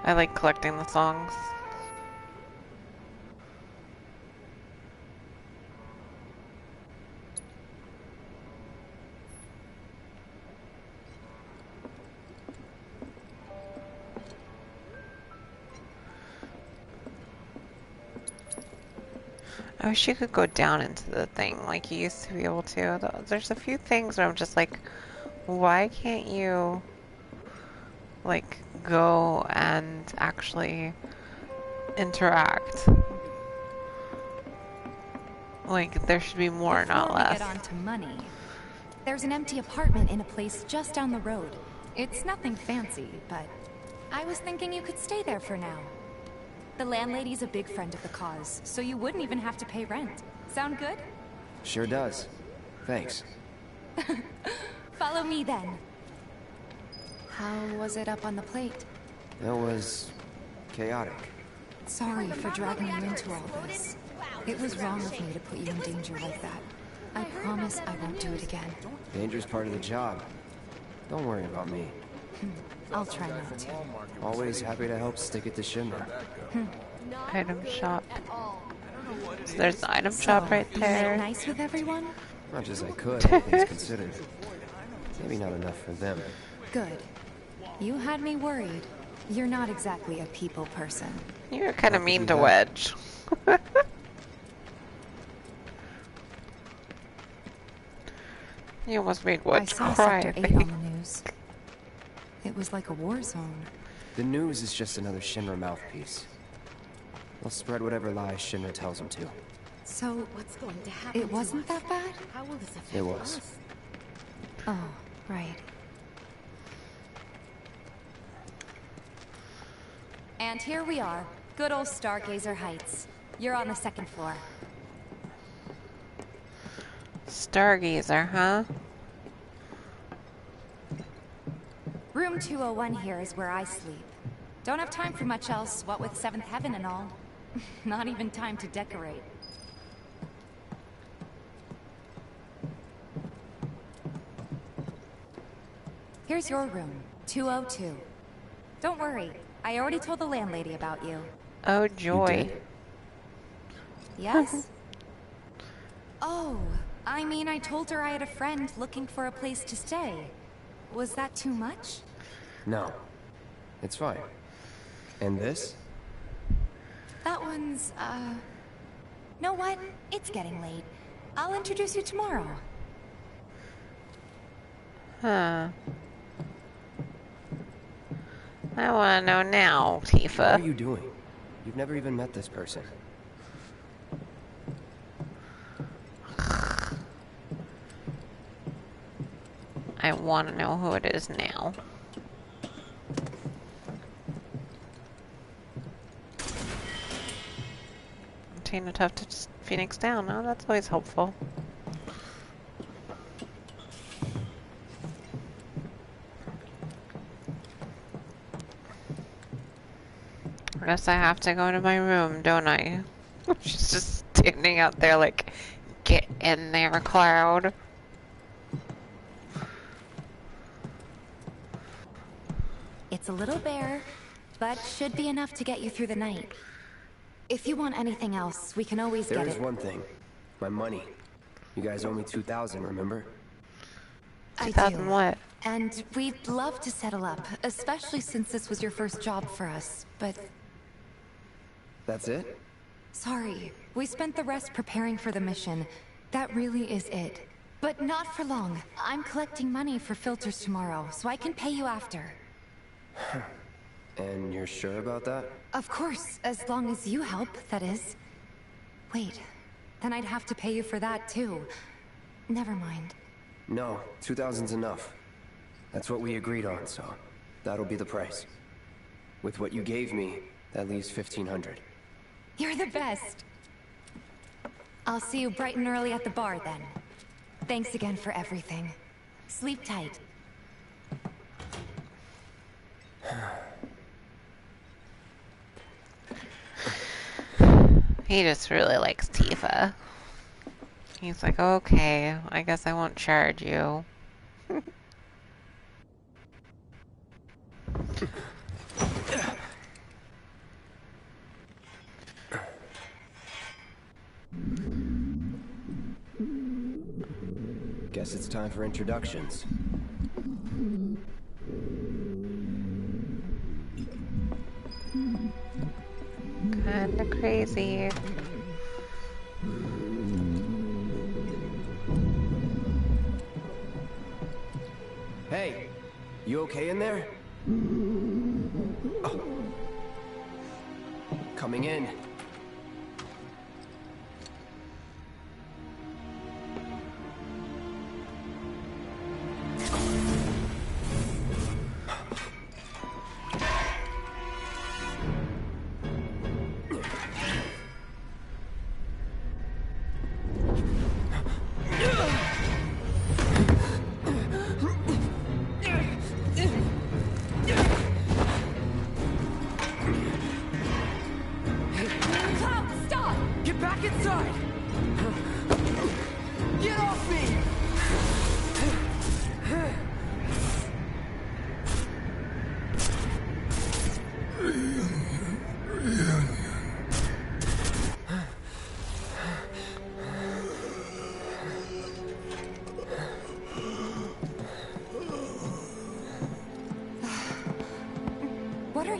I like collecting the songs. I wish you could go down into the thing like you used to be able to. There's a few things where I'm just like, why can't you, like, go and actually interact? Like, there should be more, not Before we less. get on to money, there's an empty apartment in a place just down the road. It's nothing fancy, but I was thinking you could stay there for now. The landlady's a big friend of the cause, so you wouldn't even have to pay rent. Sound good? Sure does. Thanks. Follow me then. How was it up on the plate? It was chaotic. Sorry for dragging you into all this. It was wrong of me to put you in danger like that. I promise I won't do it again. Danger's part of the job. Don't worry about me. I'll try not to. Always happy to help stick it to Shinra. Item shop. So there's the item shop right there. Nice with everyone? Much as I could, all things considered. Maybe not enough for them. Good. You had me worried. You're not exactly a people person. You're kind of mean to Wedge. You almost made Wedge I saw cry. Sector 8 on the news. It was like a war zone. The news is just another Shinra mouthpiece. They'll spread whatever lies Shinra tells them to. So, what's going to happen? It wasn't that bad? How will this affect It was. us? Oh, right. And here we are. Good old Stargazer Heights. You're on the second floor. Stargazer, huh? Room 201 here is where I sleep. Don't have time for much else, what with 7th Heaven and all. Not even time to decorate. Here's your room, 202. Don't worry, I already told the landlady about you. Oh, joy. Yes? Oh, I mean, I told her I had a friend looking for a place to stay. Was that too much? No. It's fine. And this? That one's, know what? It's getting late. I'll introduce you tomorrow. Huh. I want to know now, Tifa. What are you doing? You've never even met this person. I want to know who it is now. Tina tough to Phoenix down. Oh, that's always helpful. I guess I have to go to my room, don't I? She's just standing out there like, get in there, Cloud. It's a little bare, but should be enough to get you through the night. If you want anything else, we can always get it. There is one thing. My money. You guys owe me 2,000, remember? 2,000 what? And we'd love to settle up, especially since this was your first job for us, but... That's it? Sorry, we spent the rest preparing for the mission. That really is it. But not for long. I'm collecting money for filters tomorrow, so I can pay you after. And you're sure about that? Of course, as long as you help, that is. Wait, then I'd have to pay you for that too. Never mind. No, 2,000's enough. That's what we agreed on, so that'll be the price. With what you gave me, that leaves 1,500. You're the best. I'll see you bright and early at the bar then. Thanks again for everything. Sleep tight. He just really likes Tifa. He's like, okay, I guess I won't charge you. Guess it's time for introductions. Kinda crazy. Hey, you okay in there? Oh. Coming in.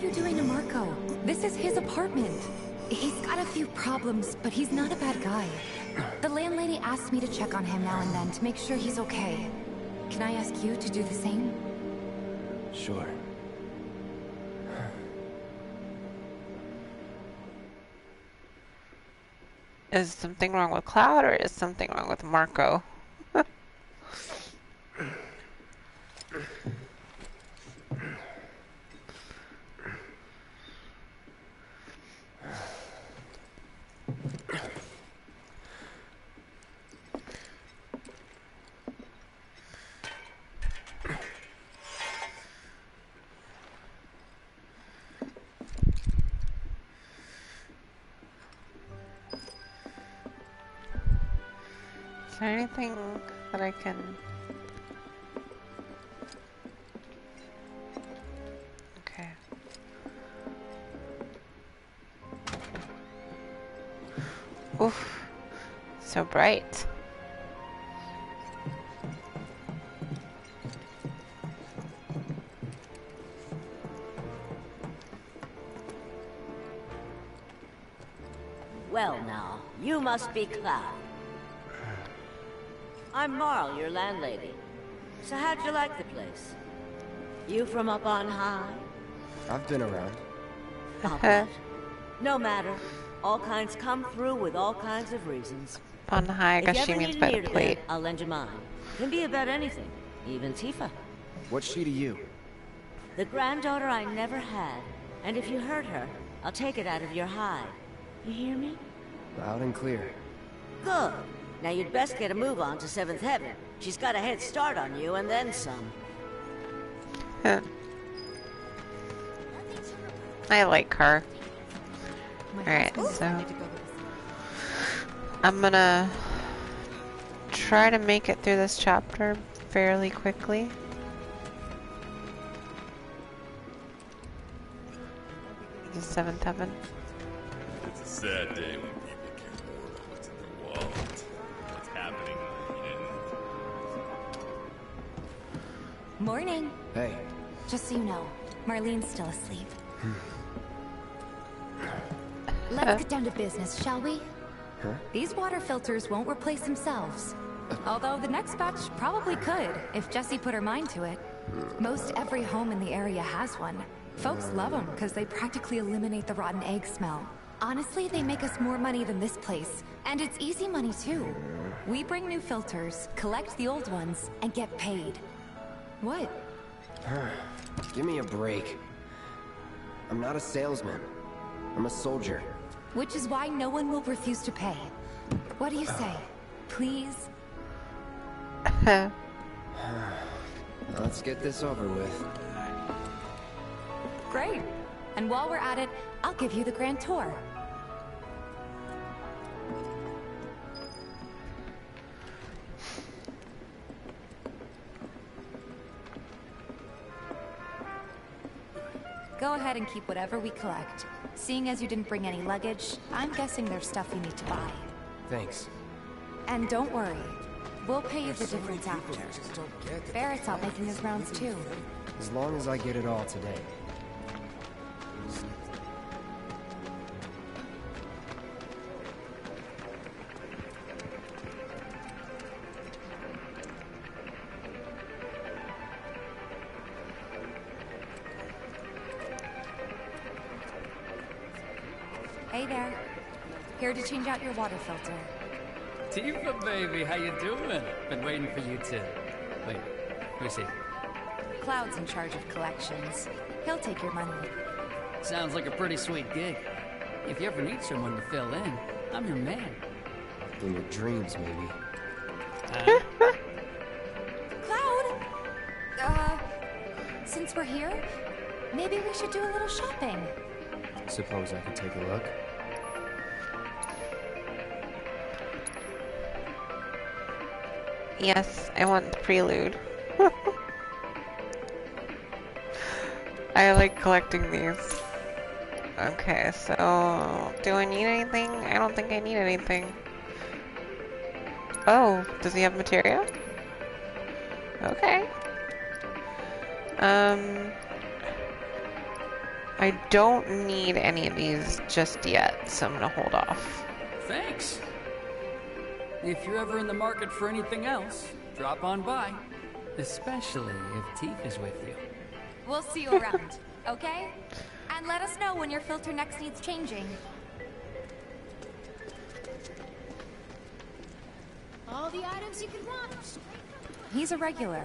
you doing to Marco? This is his apartment. He's got a few problems, but he's not a bad guy. The landlady asked me to check on him now and then to make sure he's okay. Can I ask you to do the same? Sure. Is something wrong with Cloud or is something wrong with Marco? Is there anything that I can... Okay. Oof. So bright. Well now, you must be Cloud. I'm Marl, your landlady. So how'd you like the place? You from up on high? I've been around. I'll bet. No matter. All kinds come through with all kinds of reasons. On high, I guess If she you ever means need by an the ear to plate. bed, I'll lend you mine. Can be about anything, even Tifa. What's she to you? The granddaughter I never had. And if you hurt her, I'll take it out of your hide. You hear me? Loud and clear. Good. Now you'd best get a move on to 7th Heaven. She's got a head start on you and then some. I like her. Alright, so... I'm gonna try to make it through this chapter fairly quickly. The 7th Heaven. It's a sad day when people care more about what's in their wallet, what's happening in Morning. Hey. Just so you know, Marlene's still asleep. Let's get down to business, shall we? Huh? These water filters won't replace themselves. Although the next batch probably could, if Jessie put her mind to it. Most every home in the area has one. Folks love them because they practically eliminate the rotten egg smell. Honestly, they make us more money than this place. And it's easy money too. We bring new filters, collect the old ones, and get paid. What? Give me a break. I'm not a salesman. I'm a soldier. Which is why no one will refuse to pay. What do you say? Please? Let's get this over with. Great. And while we're at it, I'll give you the grand tour. Go ahead and keep whatever we collect. Seeing as you didn't bring any luggage, I'm guessing there's stuff you need to buy. Thanks. And don't worry, we'll pay you the difference after. Barrett's out making his rounds too. As long as I get it all today. Hey there. Here to change out your water filter. Tifa, baby, how you doing? Been waiting for you to... Wait, where's he? Cloud's in charge of collections. He'll take your money. Sounds like a pretty sweet gig. If you ever need someone to fill in, I'm your man. In your dreams, maybe. Cloud! Since we're here, maybe we should do a little shopping. Suppose I could take a look? Yes, I want the prelude. I like collecting these. Okay, so... do I need anything? I don't think I need anything. Oh, does he have materia? Okay. I don't need any of these just yet, so I'm gonna hold off. Thanks. If you're ever in the market for anything else, drop on by. Especially if Teef is with you. We'll see you around, okay? And let us know when your filter next needs changing. All the items you could want. He's a regular.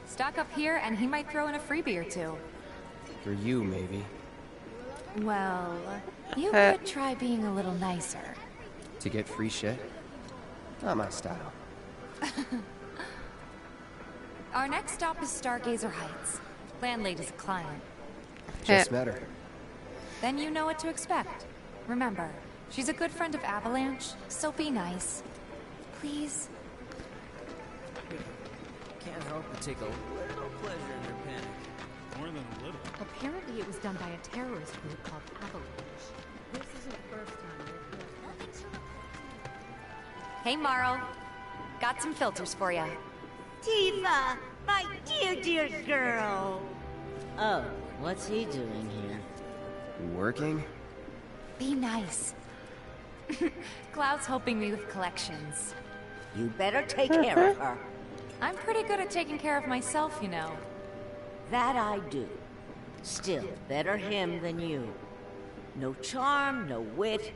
Stock up here and he might throw in a freebie or two. For you, maybe. Well, you could try being a little nicer. To get free shit? Not my style. Our next stop is Stargazer Heights. Landlady's a client. Just met her. Then you know what to expect. Remember, she's a good friend of Avalanche, so be nice. Please. Can't help but take a little pleasure in your panic. More than a little. Apparently it was done by a terrorist group called Avalanche. This isn't the first time they've done. Hey, Marl. Got some filters for you. Tifa, my dear, dear girl. Oh, what's he doing here? Working? Be nice. Cloud's helping me with collections. You better take care of her. I'm pretty good at taking care of myself, you know. That I do. Still, better him than you. No charm, no wit.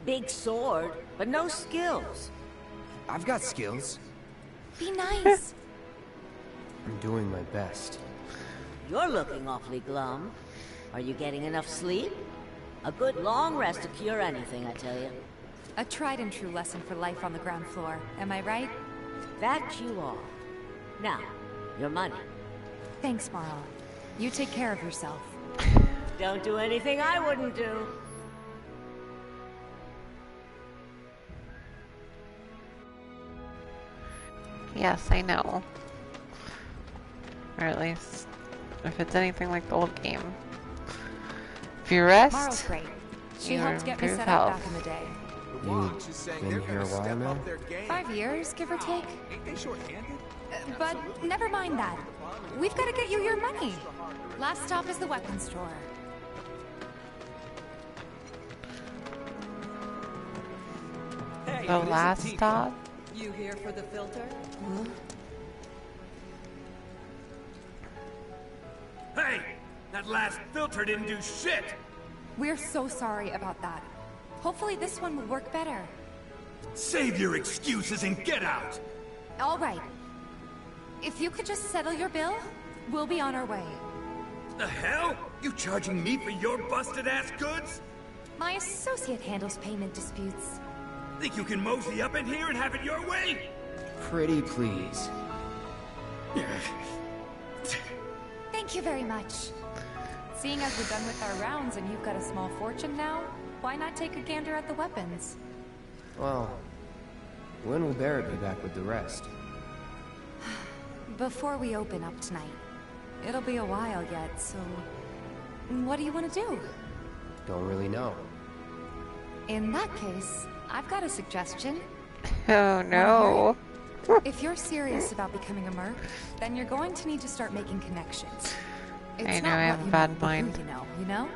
Big sword, but no skills. I've got skills. Be nice. I'm doing my best. You're looking awfully glum. Are you getting enough sleep? A good long rest to cure anything, I tell you. A tried and true lesson for life on the ground floor, am I right? That you are. Now, your money. Thanks, Marl. You take care of yourself. Don't do anything I wouldn't do. Yes, I know. Or at least, if it's anything like the old game. If you rest, Marl's great. She you helped get me improve set health. up back in the day. You've been here a while now? 5 years, give or take. Ain't they short-handed? But never mind that. We've got to get you your money. Last stop is the weapons store. Hey, The last stop? You here for the filter? Hey! That last filter didn't do shit! We're so sorry about that. Hopefully this one will work better. Save your excuses and get out! All right. If you could just settle your bill, we'll be on our way. The hell? You charging me for your busted-ass goods? My associate handles payment disputes. Think you can mosey up in here and have it your way? Pretty please. Thank you very much. Seeing as we're done with our rounds and you've got a small fortune now, why not take a gander at the weapons? Well, when will Barrett be back with the rest? Before we open up tonight. It'll be a while yet, so... What do you want to do? Don't really know. In that case, I've got a suggestion. Oh no. If you're serious about becoming a merc, then you're going to need to start making connections. It's I know, not I have what a you bad know, but who mind. you know?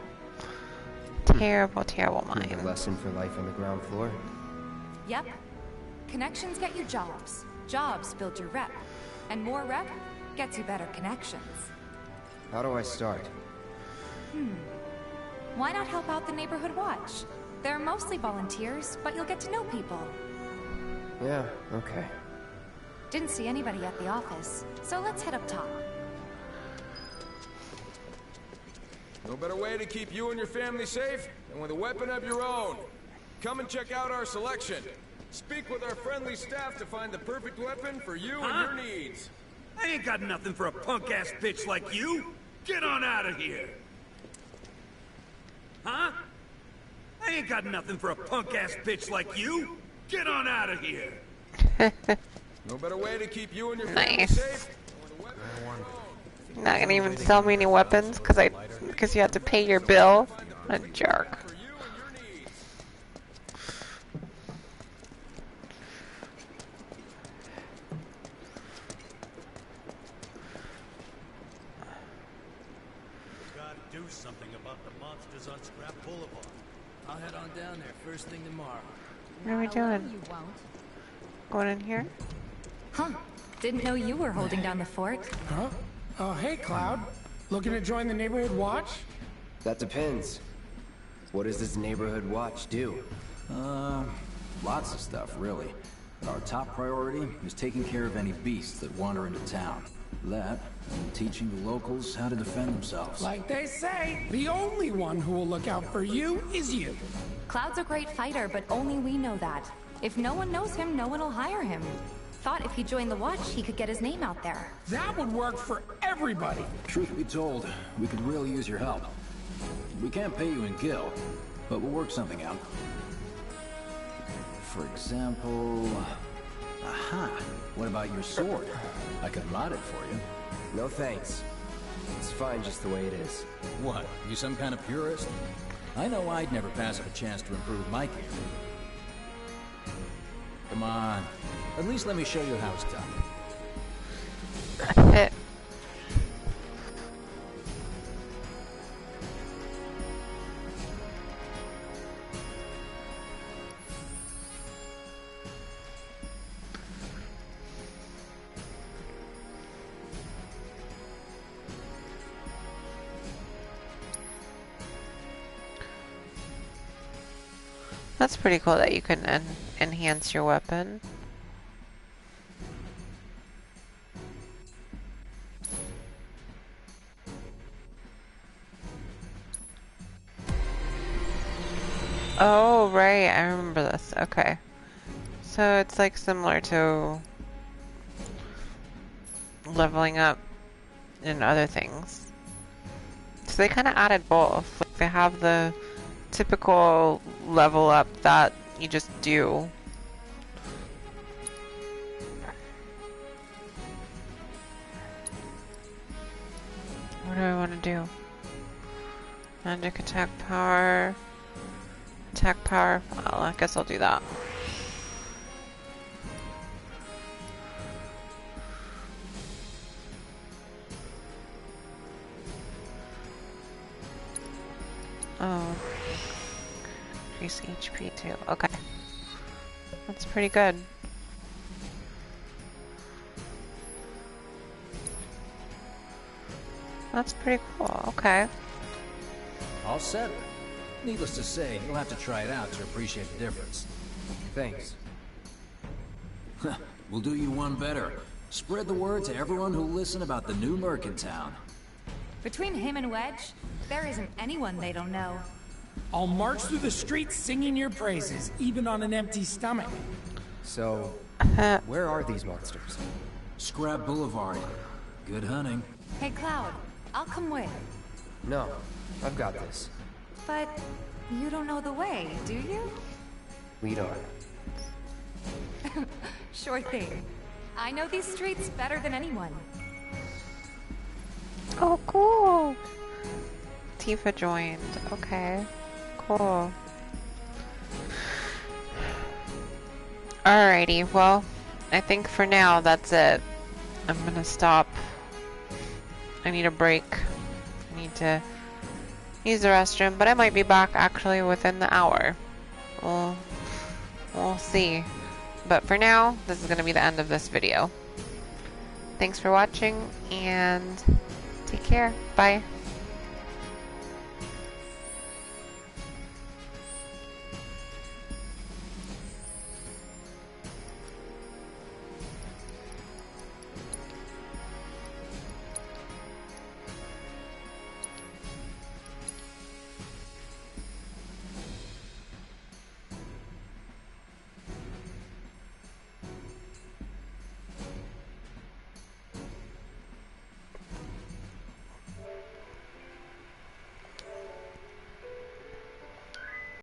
Terrible, terrible mind. A lesson for life on the ground floor? Yep. Connections get you jobs. Jobs build your rep. And more rep gets you better connections. How do I start? Why not help out the neighborhood watch? They're mostly volunteers, but you'll get to know people. Yeah, okay. Didn't see anybody at the office, so let's head up top. No better way to keep you and your family safe than with a weapon of your own. Come and check out our selection. Speak with our friendly staff to find the perfect weapon for you and your needs. I ain't got nothing for a punk-ass bitch like you! Get on out of here! Huh? I ain't got nothing for a punk-ass bitch like you! Get on out of here! No better way to keep you and your family Nice. safe. Not gonna even sell me any weapons because you have to pay your bill. A jerk. Gotta do something about the monsters on Scrap Boulevard. I'll head on down there first thing tomorrow. What are we doing? Going in here? Huh. Didn't know you were holding down the fort. Huh? Oh, hey, Cloud. Looking to join the neighborhood watch? That depends. What does this neighborhood watch do? Lots of stuff, really. But our top priority is taking care of any beasts that wander into town. That, and teaching the locals how to defend themselves. Like they say, the only one who will look out for you is you. Cloud's a great fighter, but only we know that. If no one knows him, no one will hire him. Thought if he joined the watch, he could get his name out there. That would work for everybody. Truth be told, we could really use your help. We can't pay you in gil, but we'll work something out. For example... Aha! What about your sword? I could mod it for you. No thanks. It's fine just the way it is. What? You some kind of purist? I know I'd never pass up a chance to improve my gear. Come on. At least let me show you how it's done. That's pretty cool that you can enhance your weapon. Oh, right, I remember this. Okay. So it's like similar to leveling up in other things. So they kind of added both. Like they have the typical level up that you just do. What do I want to do? Magic attack power. Attack power. Well, I guess I'll do that. Oh. Increase HP too. Okay. That's pretty good. That's pretty cool. Okay. All set. Needless to say, you'll have to try it out to appreciate the difference. Thanks. We'll do you one better. Spread the word to everyone who'll listen about the new merc in town. Between him and Wedge, there isn't anyone they don't know. I'll march through the streets singing your praises, even on an empty stomach. So, where are these monsters? Scrap Boulevard. Good hunting. Hey, Cloud, I'll come with. No, I've got this. But you don't know the way, do you? Lead on. Sure thing. I know these streets better than anyone. Oh, cool. Tifa joined. Okay. Cool. Alrighty, well, I think for now that's it. I'm gonna stop. I need a break. I need to use the restroom, but I might be back actually within the hour. We'll see. But for now, this is gonna be the end of this video. Thanks for watching, and take care. Bye.